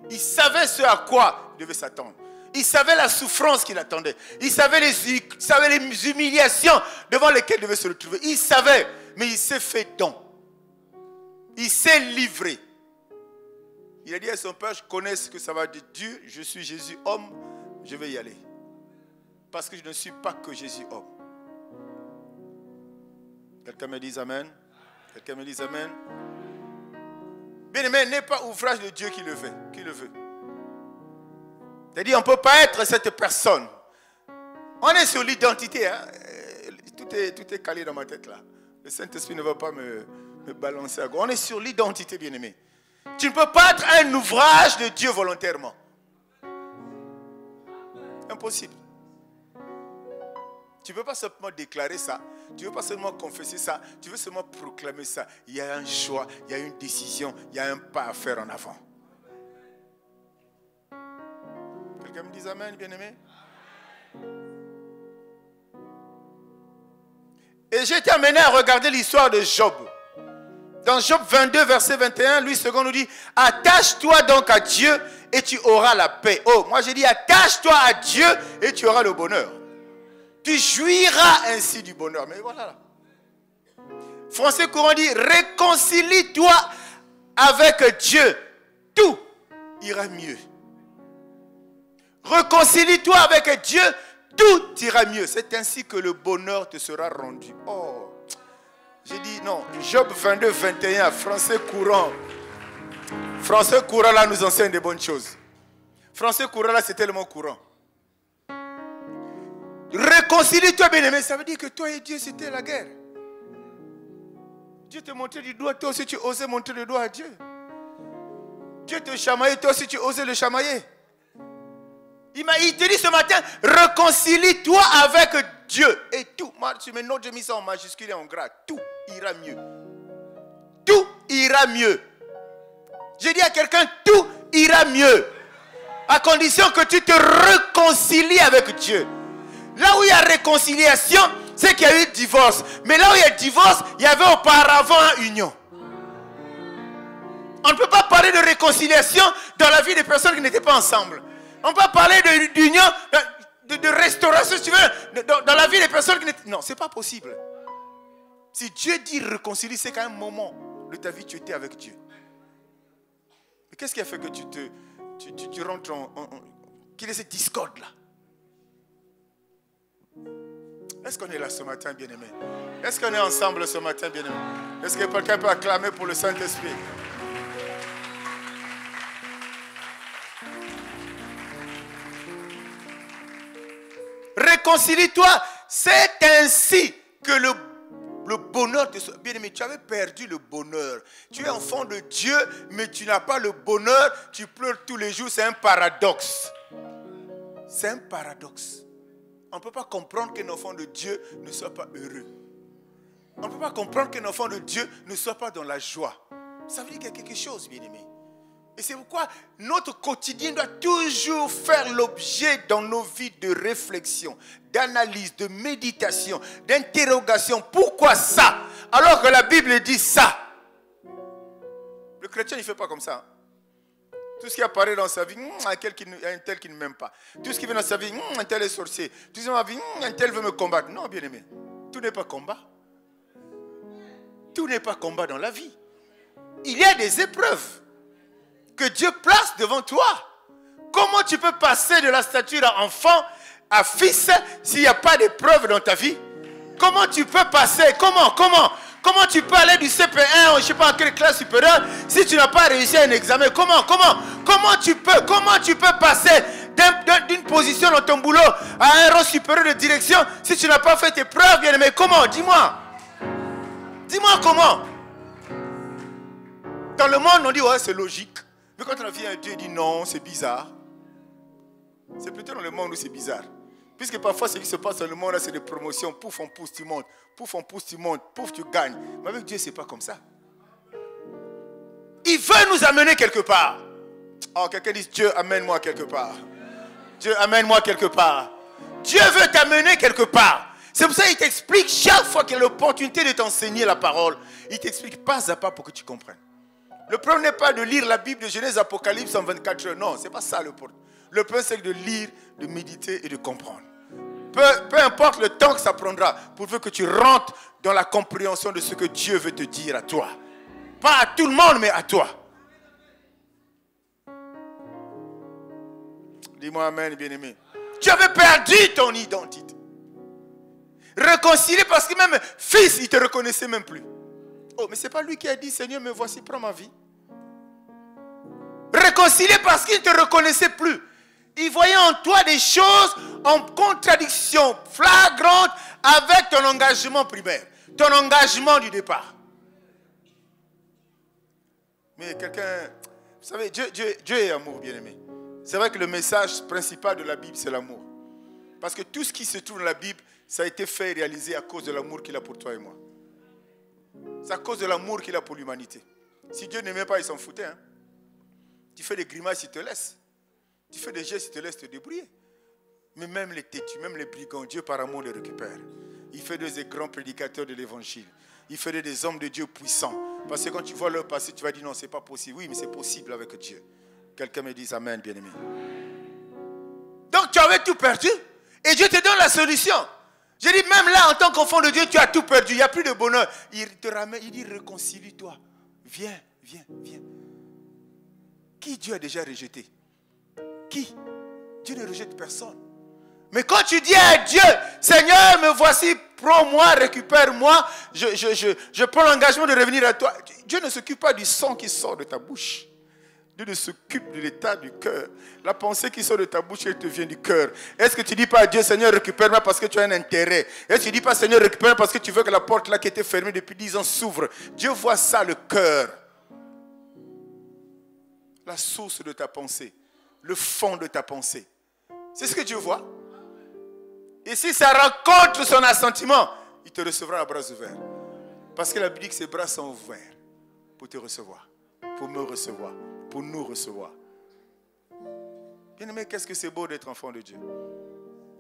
Il savait ce à quoi il devait s'attendre. Il savait la souffrance qu'il attendait. Il savait les humiliations devant lesquelles il devait se retrouver. Il savait, mais il s'est fait don. Il s'est livré. Il a dit à son père, je connais ce que ça va de Dieu. Je suis Jésus homme, je vais y aller. Parce que je ne suis pas que Jésus homme. Quelqu'un me dit amen? Quelqu'un me dit amen? Bien-aimé, n'est pas ouvrage de Dieu qui le veut. C'est-à-dire, on ne peut pas être cette personne. On est sur l'identité. Hein? Tout est calé dans ma tête là. Le Saint-Esprit ne va pas me balancer à gauche. On est sur l'identité, bien-aimé. Tu ne peux pas être un ouvrage de Dieu volontairement. Impossible. Tu ne peux pas seulement déclarer ça. Tu ne veux pas seulement confesser ça. Tu veux seulement proclamer ça. Il y a un choix, il y a une décision, il y a un pas à faire en avant. Quelqu'un me dit amen, bien-aimé? Et j'ai été amené à regarder l'histoire de Job. Dans Job 22, verset 21, Louis II nous dit, attache-toi donc à Dieu et tu auras la paix. Oh, moi j'ai dit, attache-toi à Dieu et tu auras le bonheur. Tu jouiras ainsi du bonheur. Mais voilà. Français courant dit, réconcilie-toi avec Dieu. Tout ira mieux. Réconcilie-toi avec Dieu. Tout ira mieux. C'est ainsi que le bonheur te sera rendu. Oh, j'ai dit non. Job 22, 21, français courant. Français courant là nous enseigne des bonnes choses. Français courant là c'est tellement courant. Réconcilie-toi, bien-aimé, ça veut dire que toi et Dieu, c'était la guerre. Dieu te montrait du doigt, toi aussi tu osais montrer le doigt à Dieu. Dieu te chamaillait, toi aussi tu osais le chamailler. Il te dit ce matin, réconcilie-toi avec Dieu. Et tout, moi, tu me notes, j'ai mis ça en majuscule et en gras. Tout ira mieux. Tout ira mieux. J'ai dit à quelqu'un, tout ira mieux. À condition que tu te réconcilies avec Dieu. Là où il y a réconciliation, c'est qu'il y a eu divorce. Mais là où il y a divorce, il y avait auparavant union. On ne peut pas parler de réconciliation dans la vie des personnes qui n'étaient pas ensemble. On peut parler d'union, de restauration, si tu veux, dans la vie des personnes qui n'étaient... Non, ce n'est pas possible. Si Dieu dit réconcilie, c'est qu'à un moment de ta vie, tu étais avec Dieu. Mais qu'est-ce qui a fait que tu rentres qu'il y ait cette discorde là? Est-ce qu'on est là ce matin, bien-aimé? Est-ce qu'on est ensemble ce matin, bien-aimé? Est-ce que quelqu'un peut acclamer pour le Saint-Esprit? Réconcilie-toi. C'est ainsi que le bonheur te soit. Bien-aimé, tu avais perdu le bonheur. Tu es enfant de Dieu, mais tu n'as pas le bonheur. Tu pleures tous les jours. C'est un paradoxe. C'est un paradoxe. On ne peut pas comprendre qu'un enfant de Dieu ne soit pas heureux. On ne peut pas comprendre qu'un enfant de Dieu ne soit pas dans la joie. Ça veut dire qu'il y a quelque chose, bien-aimé. Et c'est pourquoi notre quotidien doit toujours faire l'objet dans nos vies de réflexion, d'analyse, de méditation, d'interrogation. Pourquoi ça? Alors que la Bible dit ça. Le chrétien, il ne fait pas comme ça. Tout ce qui apparaît dans sa vie, un tel qui ne m'aime pas. Tout ce qui vient dans sa vie, un tel est sorcier. Tout ce qui vient dans sa vie, un tel veut me combattre. Non, bien-aimé. Tout n'est pas combat. Tout n'est pas combat dans la vie. Il y a des épreuves que Dieu place devant toi. Comment tu peux passer de la stature à enfant à fils s'il n'y a pas d'épreuve dans ta vie? Comment tu peux passer? Comment Comment tu peux aller du CP1 ou je ne sais pas en quelle classe supérieure si tu n'as pas réussi à un examen? Comment tu peux passer d'une position dans ton boulot à un rang supérieur de direction si tu n'as pas fait tes preuves, bien-aimé? Comment? Dis-moi. Dis-moi comment. Dans le monde, on dit ouais, c'est logique. Mais quand on vient à Dieu, il dit non, c'est bizarre. C'est plutôt dans le monde où c'est bizarre. Puisque parfois, ce qui se passe dans le monde, là, c'est des promotions. Pouf, on pousse, tu montes. Pouf, on pousse, tu montes. Pouf, tu gagnes. Mais avec Dieu, ce n'est pas comme ça. Il veut nous amener quelque part. Oh, quelqu'un dit, Dieu, amène-moi quelque part. Dieu, amène-moi quelque part. Dieu veut t'amener quelque part. C'est pour ça qu'il t'explique chaque fois qu'il a l'opportunité de t'enseigner la parole. Il t'explique pas à pas pour que tu comprennes. Le problème n'est pas de lire la Bible de Genèse, Apocalypse en 24 heures. Non, ce n'est pas ça le problème. Le problème, c'est de lire, de méditer et de comprendre. Peu importe le temps que ça prendra, pourvu que tu rentres dans la compréhension de ce que Dieu veut te dire à toi. Pas à tout le monde, mais à toi. Dis-moi amen, bien-aimé. Tu avais perdu ton identité. Réconcilié parce que même fils, il ne te reconnaissait même plus. Oh, mais ce n'est pas lui qui a dit, Seigneur, me voici, prends ma vie. Réconcilié parce qu'il ne te reconnaissait plus. Il voyait en toi des choses en contradiction flagrante avec ton engagement primaire, ton engagement du départ. Mais quelqu'un, vous savez, Dieu est amour, bien-aimé. C'est vrai que le message principal de la Bible, c'est l'amour. Parce que tout ce qui se trouve dans la Bible, ça a été fait et réalisé à cause de l'amour qu'il a pour toi et moi. C'est à cause de l'amour qu'il a pour l'humanité. Si Dieu n'aimait pas, il s'en foutait. Hein? Tu fais des grimaces, il te laisse. Tu fais des gestes, il te laisse te débrouiller. Mais même les têtus, même les brigands, Dieu par amour les récupère. Il fait des grands prédicateurs de l'évangile. Il fait des hommes de Dieu puissants. Parce que quand tu vois leur passé, tu vas dire non, c'est pas possible. Oui, mais c'est possible avec Dieu. Quelqu'un me dise amen, bien-aimé. Donc tu avais tout perdu. Et Dieu te donne la solution. Je dis même là, en tant qu'enfant de Dieu, tu as tout perdu. Il n'y a plus de bonheur. Il te ramène, il dit réconcilie-toi. Viens, viens, viens. Qui Dieu a déjà rejeté? Qui? Dieu ne rejette personne. Mais quand tu dis à Dieu, Seigneur, me voici, prends-moi, récupère-moi, je prends l'engagement de revenir à toi. Dieu ne s'occupe pas du sang qui sort de ta bouche. Dieu ne s'occupe de l'état du cœur. La pensée qui sort de ta bouche, elle te vient du cœur. Est-ce que tu ne dis pas à Dieu, Seigneur, récupère-moi parce que tu as un intérêt? Est-ce que tu ne dis pas, Seigneur, récupère-moi parce que tu veux que la porte là qui était fermée depuis 10 ans s'ouvre? Dieu voit ça, le cœur. La source de ta pensée. Le fond de ta pensée. C'est ce que Dieu voit. Et si ça rencontre son assentiment, il te recevra à bras ouverts. Parce que la Bible dit que ses bras sont ouverts pour te recevoir, pour me recevoir, pour nous recevoir. Bien-aimé, qu'est-ce que c'est beau d'être enfant de Dieu.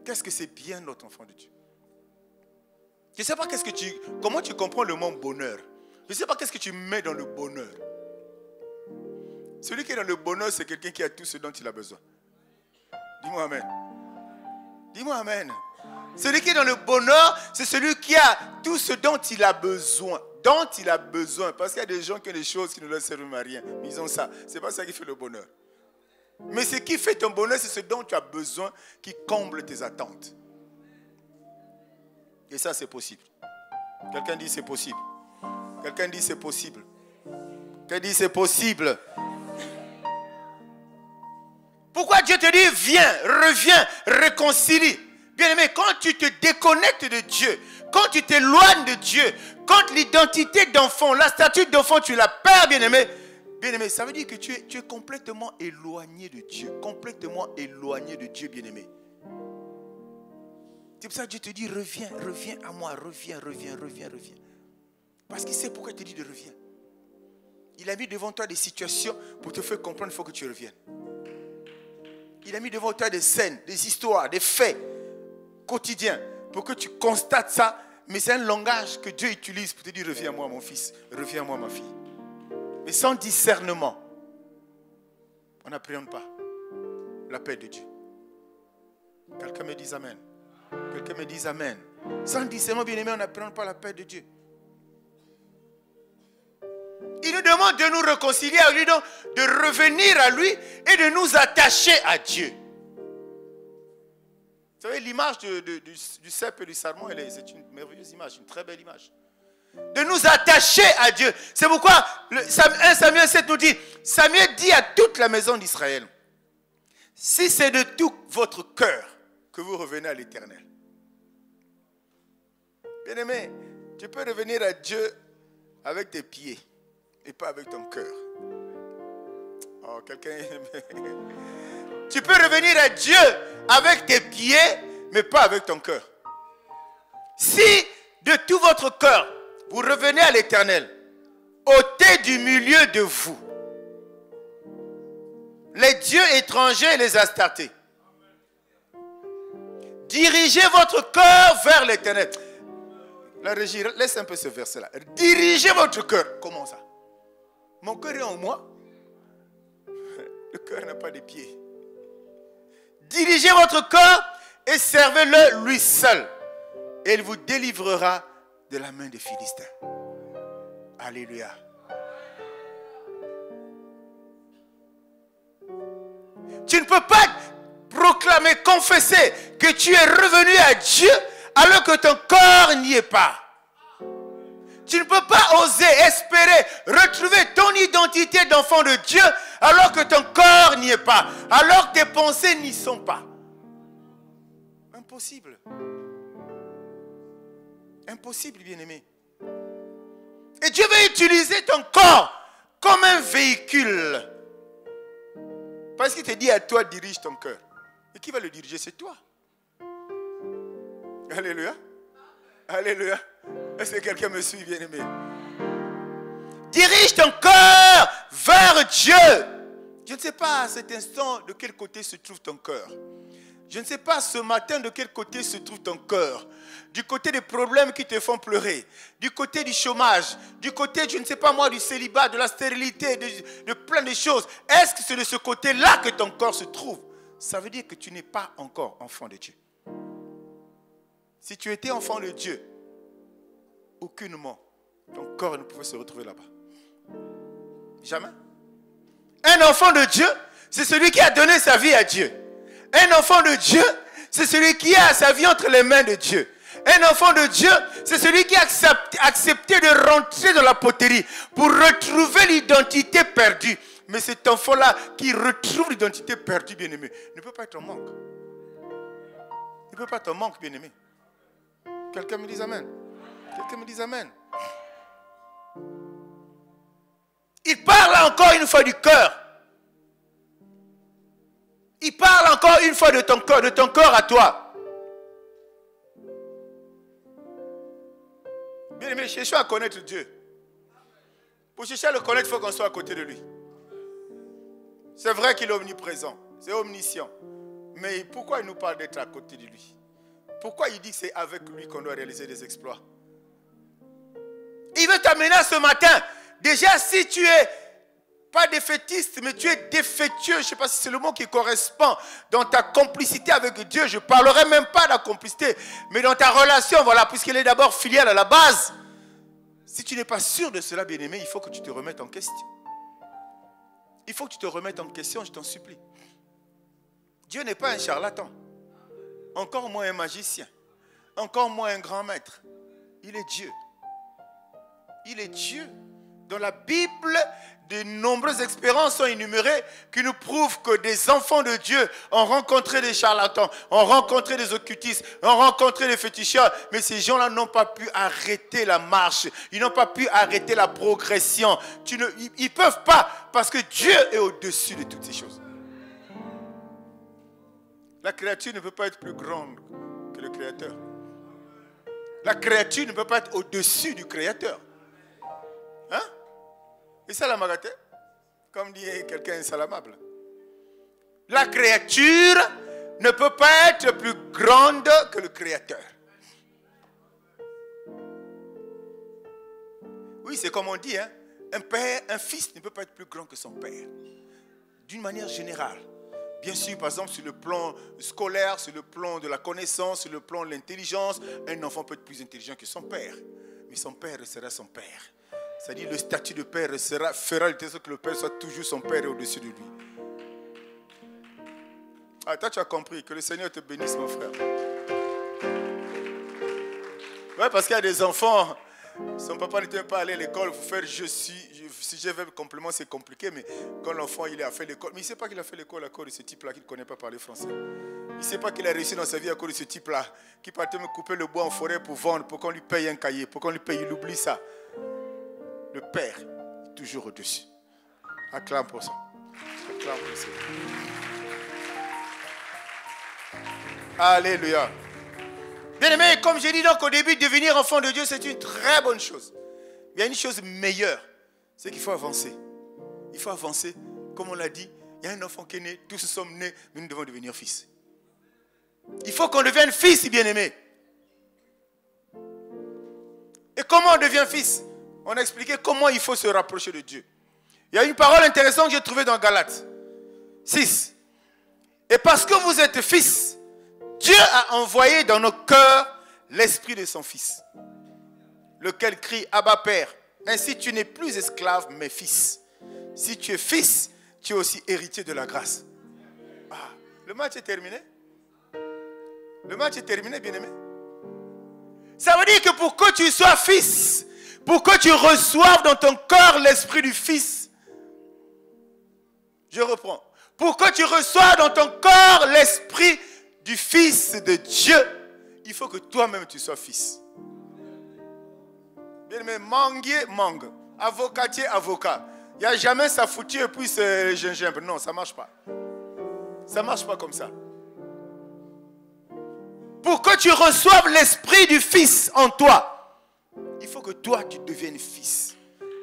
Qu'est-ce que c'est bien d'être enfant de Dieu. Je ne sais pas comment tu comprends le mot bonheur. Je ne sais pas qu'est-ce que tu mets dans le bonheur. Celui qui est dans le bonheur, c'est quelqu'un qui a tout ce dont il a besoin. Dis-moi amen. Dis-moi amen. Celui qui est dans le bonheur, c'est celui qui a tout ce dont il a besoin. Dont il a besoin. Parce qu'il y a des gens qui ont des choses qui ne leur servent à rien. Mais ils ont ça. Ce n'est pas ça qui fait le bonheur. Mais ce qui fait ton bonheur, c'est ce dont tu as besoin qui comble tes attentes. Et ça, c'est possible. Quelqu'un dit c'est possible. Quelqu'un dit c'est possible. Quelqu'un dit c'est possible. Pourquoi Dieu te dit viens, reviens, réconcilie? Bien-aimé, quand tu te déconnectes de Dieu, quand tu t'éloignes de Dieu, quand l'identité d'enfant, la statue d'enfant, tu la perds, bien-aimé, ça veut dire que tu es complètement éloigné de Dieu. Complètement éloigné de Dieu, bien-aimé. C'est pour ça que Dieu te dit reviens, reviens à moi, reviens, reviens, reviens, reviens. Parce qu'il sait pourquoi il te dit de reviens. Il a mis devant toi des situations pour te faire comprendre qu'il faut que tu reviennes. Il a mis devant toi des scènes, des histoires, des faits quotidiens pour que tu constates ça. Mais c'est un langage que Dieu utilise pour te dire reviens à moi mon fils, reviens à moi ma fille. Mais sans discernement, on n'appréhende pas la paix de Dieu. Quelqu'un me dit amen. Quelqu'un me dit amen. Sans discernement, bien aimé, on n'appréhende pas la paix de Dieu. Il nous demande de nous réconcilier à lui, donc de revenir à lui et de nous attacher à Dieu. Vous savez, l'image du cep et du sarment, c'est une merveilleuse image, une très belle image. de nous attacher à Dieu. C'est pourquoi 1 Samuel 7 nous dit, Samuel dit à toute la maison d'Israël, si c'est de tout votre cœur que vous revenez à l'Éternel. Bien-aimé, tu peux revenir à Dieu avec tes pieds et pas avec ton cœur. Oh, quelqu'un... Tu peux revenir à Dieu avec tes pieds, mais pas avec ton cœur. Si de tout votre cœur, vous revenez à l'Éternel, ôtez du milieu de vous les dieux étrangers et les astartés. Dirigez votre cœur vers l'Éternel. La régie, laisse un peu ce verset-là. Dirigez votre cœur. Comment ça? Mon cœur est en moi. Le cœur n'a pas de pieds. Dirigez votre cœur et servez-le lui seul. Et il vous délivrera de la main des Philistins. Alléluia. Tu ne peux pas proclamer, confesser que tu es revenu à Dieu alors que ton corps n'y est pas. Tu ne peux pas oser espérer retrouver ton identité d'enfant de Dieu alors que ton corps n'y est pas, alors que tes pensées n'y sont pas. Impossible. Impossible, bien-aimé. Et Dieu veut utiliser ton corps comme un véhicule. Parce qu'il te dit à toi, dirige ton cœur. Et qui va le diriger? C'est toi. Alléluia. Alléluia. Est-ce que quelqu'un me suit, bien-aimé? Dirige ton cœur vers Dieu. Je ne sais pas à cet instant de quel côté se trouve ton cœur. Je ne sais pas ce matin de quel côté se trouve ton cœur. Du côté des problèmes qui te font pleurer. Du côté du chômage. Du côté, je ne sais pas moi, du célibat, de la stérilité, de plein de choses. Est-ce que c'est de ce côté-là que ton corps se trouve? Ça veut dire que tu n'es pas encore enfant de Dieu. Si tu étais enfant de Dieu, aucunement, ton corps ne pouvait se retrouver là-bas. Jamais. Un enfant de Dieu, c'est celui qui a donné sa vie à Dieu. Un enfant de Dieu, c'est celui qui a sa vie entre les mains de Dieu. Un enfant de Dieu, c'est celui qui a accepté de rentrer dans la poterie pour retrouver l'identité perdue. Mais cet enfant-là qui retrouve l'identité perdue, bien-aimé, ne peut pas être en manque. Ne peut pas être en manque, bien-aimé. Quelqu'un me dit amen. Quelqu'un me dit amen. Il parle encore une fois du cœur. Il parle encore une fois de ton cœur à toi. Bien aimé, cherchons à connaître Dieu. Pour chercher à le connaître, il faut qu'on soit à côté de lui. C'est vrai qu'il est omniprésent, c'est omniscient. Mais pourquoi il nous parle d'être à côté de lui? Pourquoi il dit que c'est avec lui qu'on doit réaliser des exploits? Il veut t'amener ce matin. Déjà, si tu es pas défaitiste, mais tu es défectueux, je ne sais pas si c'est le mot qui correspond, dans ta complicité avec Dieu, je ne parlerai même pas de la complicité, mais dans ta relation, voilà, puisqu'elle est d'abord filiale à la base. Si tu n'es pas sûr de cela, bien-aimé, il faut que tu te remettes en question. Il faut que tu te remettes en question, je t'en supplie. Dieu n'est pas un charlatan, encore moins un magicien, encore moins un grand maître. Il est Dieu. Il est Dieu. Dans la Bible, de nombreuses expériences sont énumérées qui nous prouvent que des enfants de Dieu ont rencontré des charlatans, ont rencontré des occultistes, ont rencontré des féticheurs, mais ces gens-là n'ont pas pu arrêter la marche, ils n'ont pas pu arrêter la progression. Ils ne peuvent pas, parce que Dieu est au-dessus de toutes ces choses. La créature ne peut pas être plus grande que le Créateur. La créature ne peut pas être au-dessus du Créateur. Hein? Et ça la magaté, comme dit quelqu'un insalamable. La créature ne peut pas être plus grande que le Créateur. Oui, c'est comme on dit, hein? Un père, un fils ne peut pas être plus grand que son père. D'une manière générale. Bien sûr, par exemple, sur le plan scolaire, sur le plan de la connaissance, sur le plan de l'intelligence, un enfant peut être plus intelligent que son père. Mais son père restera son père. C'est-à-dire le statut de père fera le test que le père soit toujours son père et au-dessus de lui. Ah, toi tu as compris. Que le Seigneur te bénisse, mon frère. Ouais, parce qu'il y a des enfants, Son papa n'était pas allé à l'école pour faire je suis. Si j'ai fait complément, c'est compliqué, mais quand l'enfant il a fait l'école, mais il ne sait pas qu'il a fait l'école à cause de ce type-là qui ne connaît pas parler français. Il ne sait pas qu'il a réussi dans sa vie à cause de ce type-là qui partait me couper le bois en forêt pour vendre, pour qu'on lui paye un cahier, pour qu'on lui paye, il oublie ça. Le Père est toujours au-dessus. Acclame pour ça. Acclame pour ça. Alléluia. Bien-aimé, comme j'ai dit donc au début, devenir enfant de Dieu, c'est une très bonne chose. Il y a une chose meilleure, c'est qu'il faut avancer. Il faut avancer. Comme on l'a dit, il y a un enfant qui est né, tous sommes nés, mais nous devons devenir fils. Il faut qu'on devienne fils, bien-aimé. Et comment on devient fils? On a expliqué comment il faut se rapprocher de Dieu. Il y a une parole intéressante que j'ai trouvée dans Galates 6. Et parce que vous êtes fils, Dieu a envoyé dans nos cœurs l'esprit de son Fils, lequel crie Abba Père. Ainsi tu n'es plus esclave mais fils. Si tu es fils, tu es aussi héritier de la grâce. Ah, le match est terminé. Le match est terminé, bien-aimé. Ça veut dire que pour que tu sois fils, pour que tu reçoives dans ton cœur l'esprit du Fils, je reprends. Pour que tu reçoives dans ton corps l'esprit du Fils de Dieu, il faut que toi-même tu sois fils. Bien aimé, manguier, mangue. Avocatier, avocat. Il n'y a jamais ça foutu et puis c'est gingembre. Non, ça ne marche pas. Ça ne marche pas comme ça. Pour que tu reçoives l'esprit du Fils en toi, il faut que toi tu deviennes fils.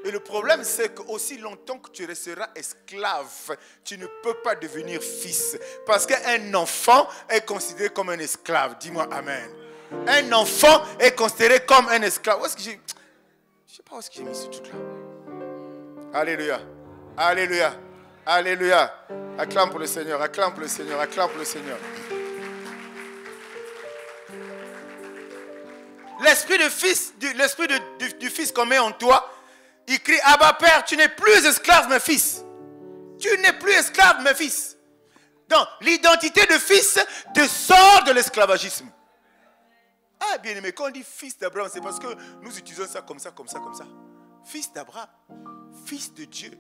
Et le problème, c'est qu'aussi longtemps que tu resteras esclave, tu ne peux pas devenir fils. Parce qu'un enfant est considéré comme un esclave. Dis-moi amen. Un enfant est considéré comme un esclave. Où est-ce que j'ai... Je ne sais pas où est-ce que j'ai mis ce truc-là. Alléluia. Alléluia. Alléluia. Acclame pour le Seigneur. Acclame pour le Seigneur. Acclame pour le Seigneur. L'esprit du Fils qu'on met en toi, il crie, Abba Père, tu n'es plus esclave, mais fils. Tu n'es plus esclave, mais fils. Donc, l'identité de fils te sort de l'esclavagisme. Ah, bien aimé, quand on dit fils d'Abraham, c'est parce que nous utilisons ça comme ça, comme ça, comme ça. Fils d'Abraham, fils de Dieu.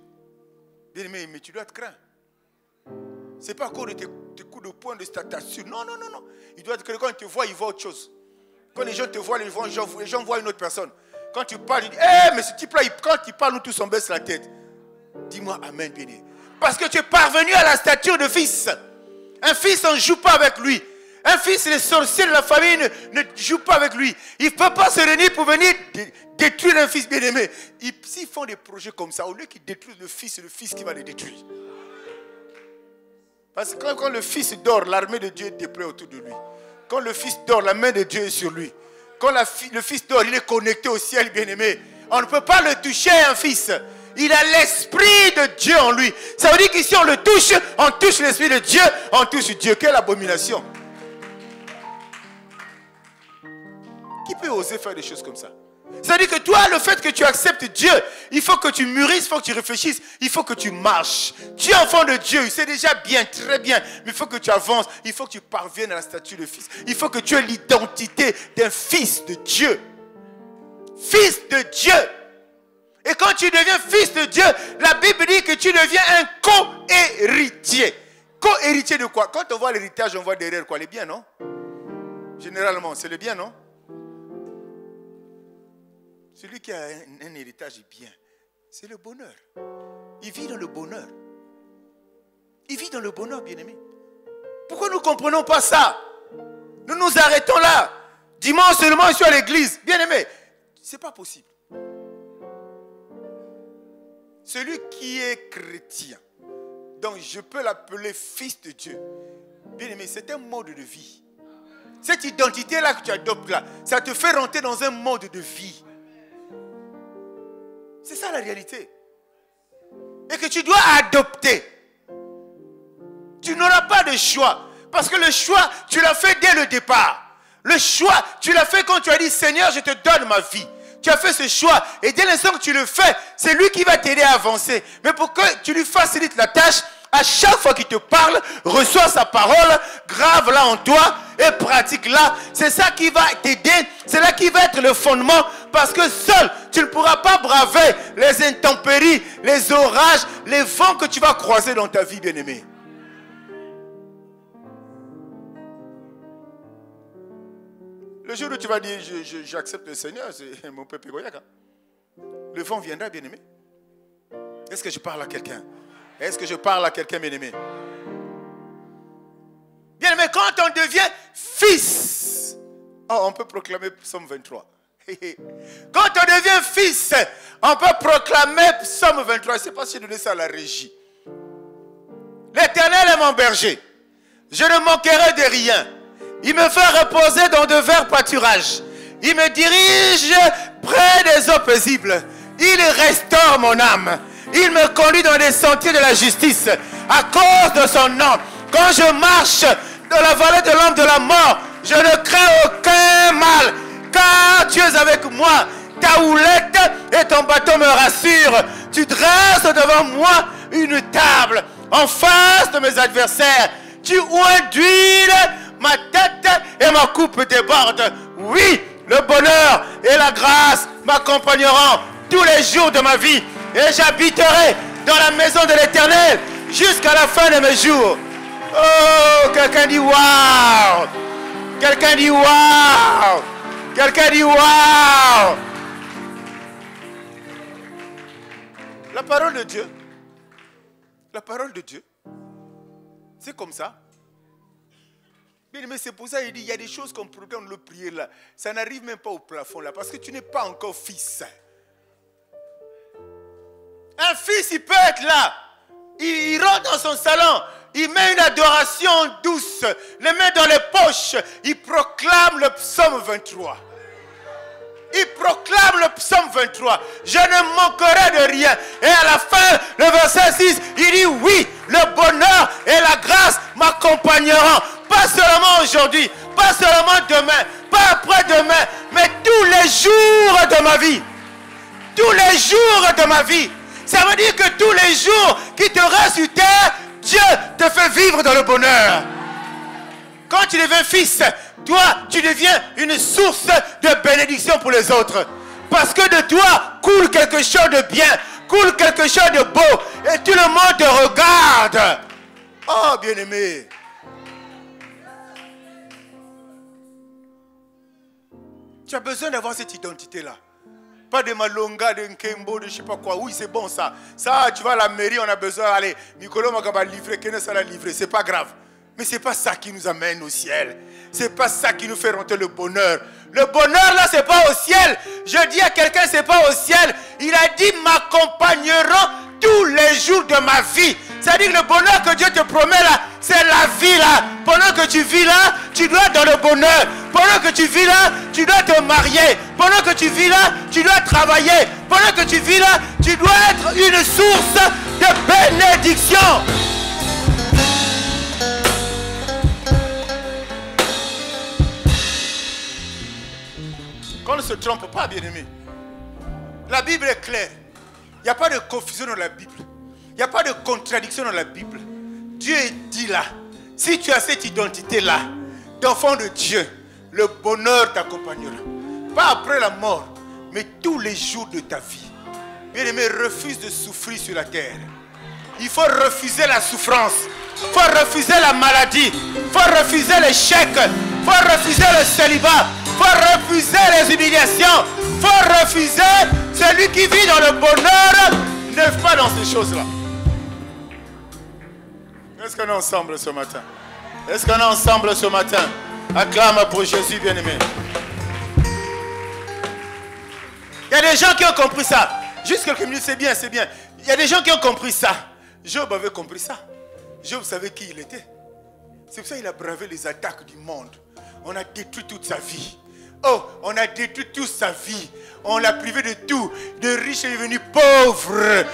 Bien aimé, mais tu dois te craindre. Ce n'est pas à cause de tes coups de poing, de ta stature. Non, non, non, non. Il doit être que quand ils te voient, ils voient autre chose. Quand les gens te voient, les gens voient une autre personne. Quand tu parles, ils disent, mais ce type-là, quand il parle, nous tous on baisse la tête. Dis-moi amen, bien-aimé. Parce que tu es parvenu à la stature de fils. Un fils, on ne joue pas avec lui. Un fils, les sorciers de la famille ne jouent pas avec lui. Il ne peut pas se réunir pour venir détruire un fils bien-aimé. S'ils font des projets comme ça, au lieu qu'ils détruisent le fils, c'est le fils qui va les détruire. Parce que quand le fils dort, l'armée de Dieu est déployée autour de lui. Quand le fils dort, la main de Dieu est sur lui. Quand le fils dort, il est connecté au ciel, bien-aimé. On ne peut pas le toucher, un fils. Il a l'esprit de Dieu en lui. Ça veut dire qu'ici, on le touche, on touche l'esprit de Dieu, on touche Dieu. Quelle abomination. Qui peut oser faire des choses comme ça? Ça veut dire que toi, le fait que tu acceptes Dieu, il faut que tu mûrisses, il faut que tu réfléchisses, il faut que tu marches. Tu es enfant de Dieu, c'est déjà bien, très bien, mais il faut que tu avances, il faut que tu parviennes à la statue de fils. Il faut que tu aies l'identité d'un fils de Dieu. Fils de Dieu. Et quand tu deviens fils de Dieu, la Bible dit que tu deviens un co-héritier. Co-héritier de quoi? Quand on voit l'héritage, on voit derrière quoi? Les biens, non? Généralement, c'est les biens, non? Celui qui a un héritage bien, c'est le bonheur. Il vit dans le bonheur. Il vit dans le bonheur, bien-aimé. Pourquoi nous ne comprenons pas ça? Nous nous arrêtons là. Dimanche seulement, je suis à l'église. Bien-aimé, ce n'est pas possible. Celui qui est chrétien, donc je peux l'appeler fils de Dieu. Bien-aimé, c'est un mode de vie. Cette identité-là que tu adoptes là, ça te fait rentrer dans un mode de vie. C'est ça la réalité. Et que tu dois adopter. Tu n'auras pas de choix. Parce que le choix, tu l'as fait dès le départ. Le choix, tu l'as fait quand tu as dit, Seigneur, je te donne ma vie. Tu as fait ce choix. Et dès l'instant que tu le fais, c'est lui qui va t'aider à avancer. Mais pour que tu lui facilites la tâche, à chaque fois qu'il te parle, reçois sa parole, grave-la en toi et pratique-la. C'est ça qui va t'aider. C'est là qui va être le fondement Parce que seul, tu ne pourras pas braver les intempéries, les orages, les vents que tu vas croiser dans ta vie, bien-aimé. Le jour où tu vas dire, j'accepte le Seigneur, c'est mon peuple Goyaka. Le vent viendra, bien-aimé. Est-ce que je parle à quelqu'un? Est-ce que je parle à quelqu'un, bien-aimé? Bien-aimé, quand on devient fils, on peut proclamer Psaume 23. Quand on devient fils, on peut proclamer Psaume 23. Je ne sais pas si j'ai donné ça à la régie. L'Éternel est mon berger. Je ne manquerai de rien. Il me fait reposer dans de verts pâturages. Il me dirige près des eaux paisibles. Il restaure mon âme. Il me conduit dans les sentiers de la justice à cause de son nom. Quand je marche dans la vallée de l'ombre de la mort, je ne crains aucun mal, car tu es avec moi. Ta houlette et ton bâton me rassurent. Tu dresses devant moi une table en face de mes adversaires. Tu oins d'huile ma tête et ma coupe déborde. Oui, le bonheur et la grâce m'accompagneront tous les jours de ma vie. Et j'habiterai dans la maison de l'Éternel jusqu'à la fin de mes jours. Oh, quelqu'un dit waouh! Quelqu'un dit waouh! Quelqu'un dit waouh! La parole de Dieu, c'est comme ça. Mais c'est pour ça qu'il dit, il y a des choses qu'on peut le prier là. Ça n'arrive même pas au plafond là, parce que tu n'es pas encore fils. Un fils, il peut être là. Il rentre dans son salon. Il met une adoration douce. Les mains dans les poches. Il proclame le psaume 23. Il proclame le psaume 23. Je ne manquerai de rien. Et à la fin, le verset 6, il dit oui, le bonheur et la grâce m'accompagneront. Pas seulement aujourd'hui, pas seulement demain, pas après-demain, mais tous les jours de ma vie. Tous les jours de ma vie. Ça veut dire que tous les jours qui te restent sur terre, Dieu te fait vivre dans le bonheur. Quand tu deviens fils, toi, tu deviens une source de bénédiction pour les autres. Parce que de toi coule quelque chose de bien, coule quelque chose de beau. Et tout le monde te regarde. Oh, bien-aimé. Tu as besoin d'avoir cette identité-là. Pas de Malonga, de Nkembo, de je ne sais pas quoi. Oui, c'est bon ça. Ça, tu vas à la mairie, on a besoin d'aller. Nicolas Magaba livrer, Kenneth a livré. C'est pas grave. Mais ce n'est pas ça qui nous amène au ciel. Ce n'est pas ça qui nous fait rentrer le bonheur. Le bonheur là, ce n'est pas au ciel. Je dis à quelqu'un, ce n'est pas au ciel. Il a dit, m'accompagneront tous les jours de ma vie. C'est-à-dire que le bonheur que Dieu te promet là, c'est la vie là. Pendant que tu vis là, tu dois être dans le bonheur. Pendant que tu vis là, tu dois te marier. Pendant que tu vis là, tu dois travailler. Pendant que tu vis là, tu dois être une source de bénédiction. Qu'on ne se trompe pas, bien-aimé. La Bible est claire. Il n'y a pas de confusion dans la Bible. Il n'y a pas de contradiction dans la Bible. Dieu dit là, si tu as cette identité-là, d'enfant de Dieu, le bonheur t'accompagnera. Pas après la mort, mais tous les jours de ta vie. Bien-aimé, refuse de souffrir sur la terre. Il faut refuser la souffrance. Il faut refuser la maladie. Il faut refuser l'échec. Il faut refuser le célibat. Il faut refuser les humiliations. Il faut refuser celui qui vit dans le bonheur. Ne fais pas dans ces choses-là. Est-ce qu'on est ensemble ce matin? Est-ce qu'on est ensemble ce matin? Acclame pour Jésus, bien-aimé. Il y a des gens qui ont compris ça. Juste quelques minutes, c'est bien, c'est bien. Il y a des gens qui ont compris ça. Job avait compris ça. Job savait qui il était. C'est pour ça qu'il a bravé les attaques du monde. On a détruit toute sa vie. Oh, on a détruit toute sa vie. On l'a privé de tout. De riche, il est devenu pauvre.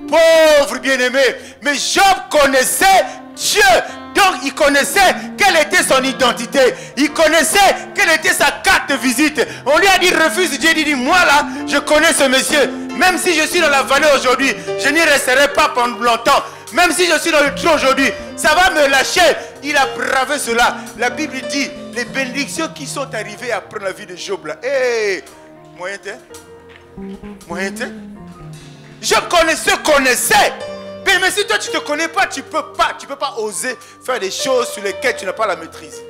Pauvre, bien-aimé. Mais Job connaissait Dieu. Donc, il connaissait quelle était son identité. Il connaissait quelle était sa carte de visite. On lui a dit, refuse Dieu. Il dit, moi là, je connais ce monsieur. Même si je suis dans la vallée aujourd'hui, je n'y resterai pas pendant longtemps. Même si je suis dans le trou aujourd'hui, ça va me lâcher. Il a bravé cela. La Bible dit, les bénédictions qui sont arrivées après la vie de Job là. Hey, Moyen. Je connaissais. Mais si toi tu ne te connais pas, tu peux pas oser faire des choses sur lesquelles tu n'as pas la maîtrise.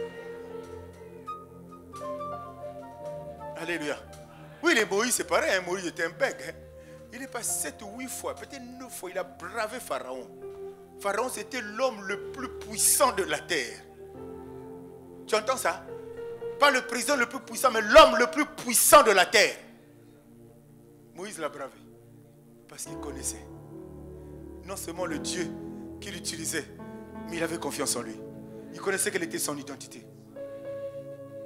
Alléluia. Oui, les Moïse, c'est pareil. Hein, Moïse était un bec. Hein. Il est passé 7 ou 8 fois, peut-être 9 fois, il a bravé Pharaon. Pharaon, c'était l'homme le plus puissant de la terre. Tu entends ça? Pas le président le plus puissant, mais l'homme le plus puissant de la terre. Moïse l'a bravé. Parce qu'il connaissait non seulement le Dieu qu'il utilisait, mais il avait confiance en lui. Il connaissait quelle était son identité.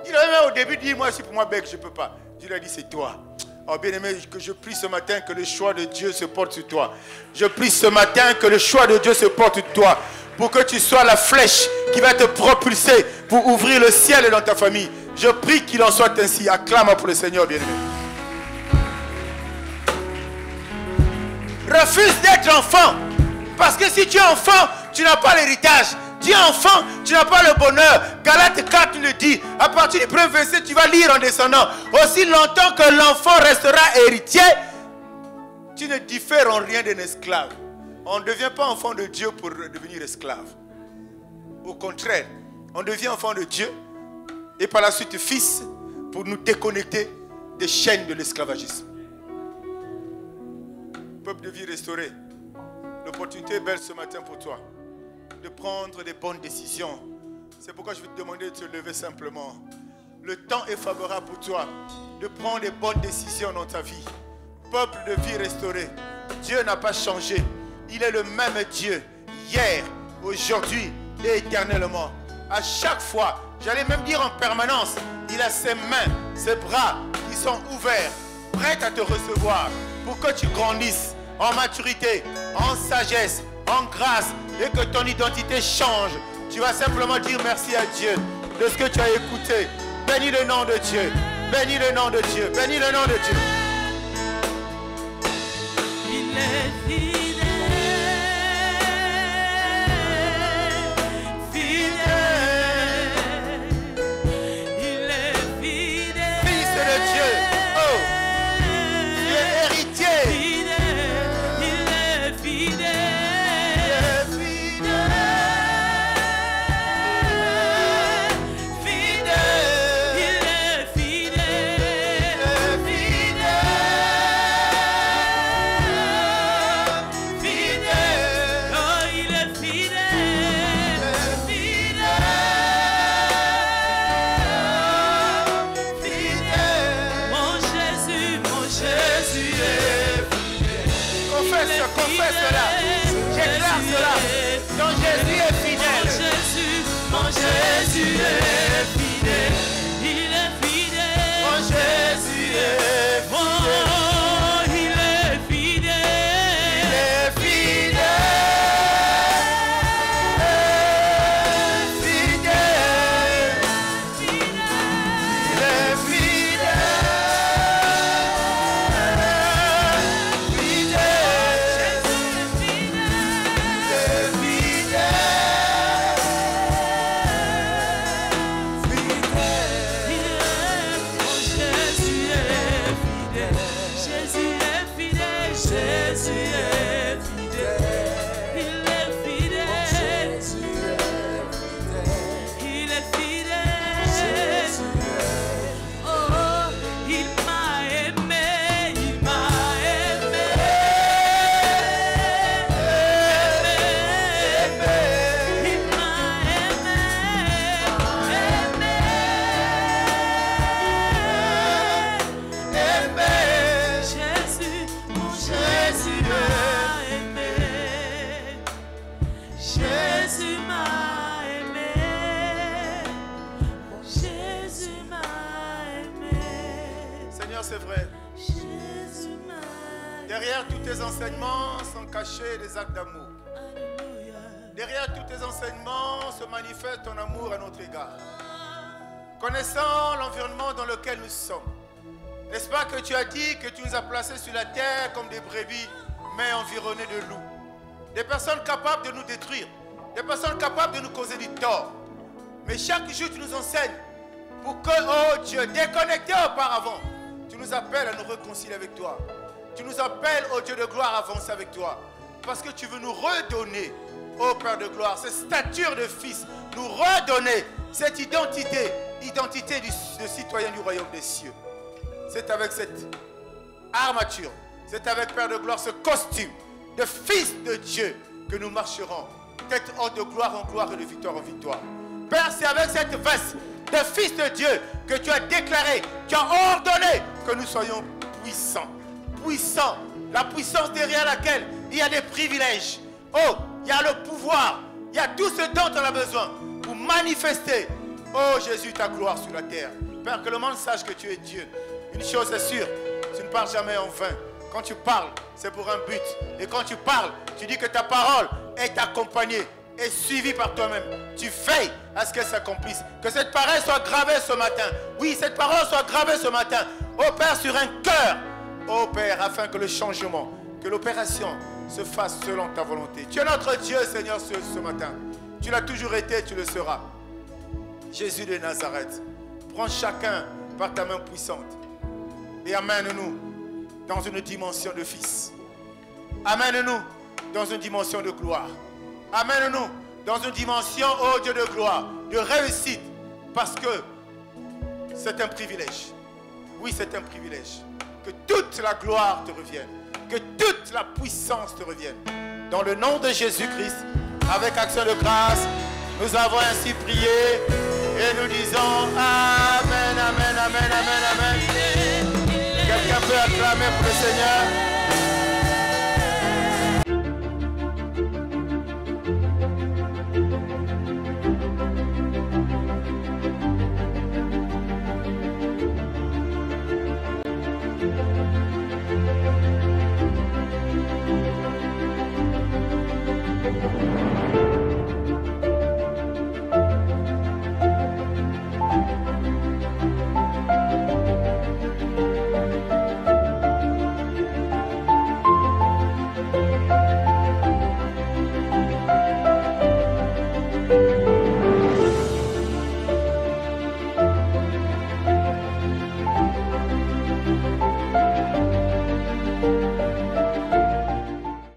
Il avait même au début dit, moi, si pour moi, bec, je ne peux pas. Dieu lui a dit, c'est toi. Oh bien aimé, que je prie ce matin que le choix de Dieu se porte sur toi. Je prie ce matin que le choix de Dieu se porte sur toi. Pour que tu sois la flèche qui va te propulser pour ouvrir le ciel dans ta famille. Je prie qu'il en soit ainsi. Acclame pour le Seigneur, bien aimé. Refuse d'être enfant. Parce que si tu es enfant, tu n'as pas l'héritage. Tu es enfant, tu n'as pas le bonheur. Galates 4 le dit. À partir du premier verset, tu vas lire en descendant. Aussi longtemps que l'enfant restera héritier, tu ne diffères en rien d'un esclave. On ne devient pas enfant de Dieu pour devenir esclave. Au contraire, on devient enfant de Dieu et par la suite fils pour nous déconnecter des chaînes de l'esclavagisme. Peuple de vie restauré, l'opportunité est belle ce matin pour toi de prendre des bonnes décisions. C'est pourquoi je vais te demander de te lever simplement. Le temps est favorable pour toi de prendre des bonnes décisions dans ta vie. Peuple de vie restauré, Dieu n'a pas changé. Il est le même Dieu, hier, aujourd'hui et éternellement. À chaque fois, j'allais même dire en permanence, il a ses mains, ses bras qui sont ouverts, prêts à te recevoir pour que tu grandisses en maturité, en sagesse, en grâce et que ton identité change. Tu vas simplement dire merci à Dieu de ce que tu as écouté. Bénis le nom de Dieu, bénis le nom de Dieu, bénis le nom de Dieu. Il est fidèle, fidèle, il est fidèle. Fils de Dieu, oh, tu es héritier. Fidèle, il est fidèle, fidèle, il est fidèle, fidèle, oh il est fidèle, fidèle, mon Jésus est Confesse cela. J'éclare cela. Ton Jésus est fidèle. Mon Jésus est fidèle, il est fidèle. Mon Jésus est Oh, il est fidèle. Il est fidèle. Fidèle. Il est fidèle. C'est vrai. Derrière tous tes enseignements sont cachés des actes d'amour. Derrière tous tes enseignements se manifeste ton amour à notre égard. Connaissant l'environnement dans lequel nous sommes, n'est-ce pas que tu as dit que tu nous as placés sur la terre comme des brebis, mais environnés de loups? Des personnes capables de nous détruire, des personnes capables de nous causer du tort. Mais chaque jour tu nous enseignes pour que, oh Dieu, déconnecté auparavant, tu nous appelles à nous réconcilier avec toi. Tu nous appelles, ô Dieu de gloire, à avancer avec toi. Parce que tu veux nous redonner, ô Père de gloire, cette stature de fils. Nous redonner cette identité de citoyen du royaume des cieux. C'est avec cette armature, c'est avec, Père de gloire, ce costume de fils de Dieu que nous marcherons, tête haute de gloire en gloire et de victoire en victoire. Père, c'est avec cette veste de fils de Dieu que tu as déclaré, tu as ordonné que nous soyons puissants. Puissants, la puissance derrière laquelle il y a des privilèges. Oh, il y a le pouvoir, il y a tout ce dont on a besoin pour manifester, oh Jésus, ta gloire sur la terre. Père, que le monde sache que tu es Dieu. Une chose est sûre, tu ne parles jamais en vain. Quand tu parles, c'est pour un but. Et quand tu parles, tu dis que ta parole est accompagnée et suivie par toi-même. Tu veilles à ce qu'elle s'accomplisse. Que cette parole soit gravée ce matin. Oui, cette parole soit gravée ce matin. Oh Père, sur un cœur. Oh Père, afin que le changement, que l'opération se fasse selon ta volonté. Tu es notre Dieu, Seigneur, ce matin. Tu l'as toujours été, tu le seras. Jésus de Nazareth, prends chacun par ta main puissante et amène-nous dans une dimension de fils. Amène-nous dans une dimension de gloire. Amène-nous dans une dimension, oh Dieu de gloire, de réussite, parce que c'est un privilège. Oui, c'est un privilège. Que toute la gloire te revienne. Que toute la puissance te revienne. Dans le nom de Jésus-Christ, avec action de grâce, nous avons ainsi prié et nous disons Amen, Amen, Amen, Amen, Amen. Quelqu'un peut acclamer pour le Seigneur?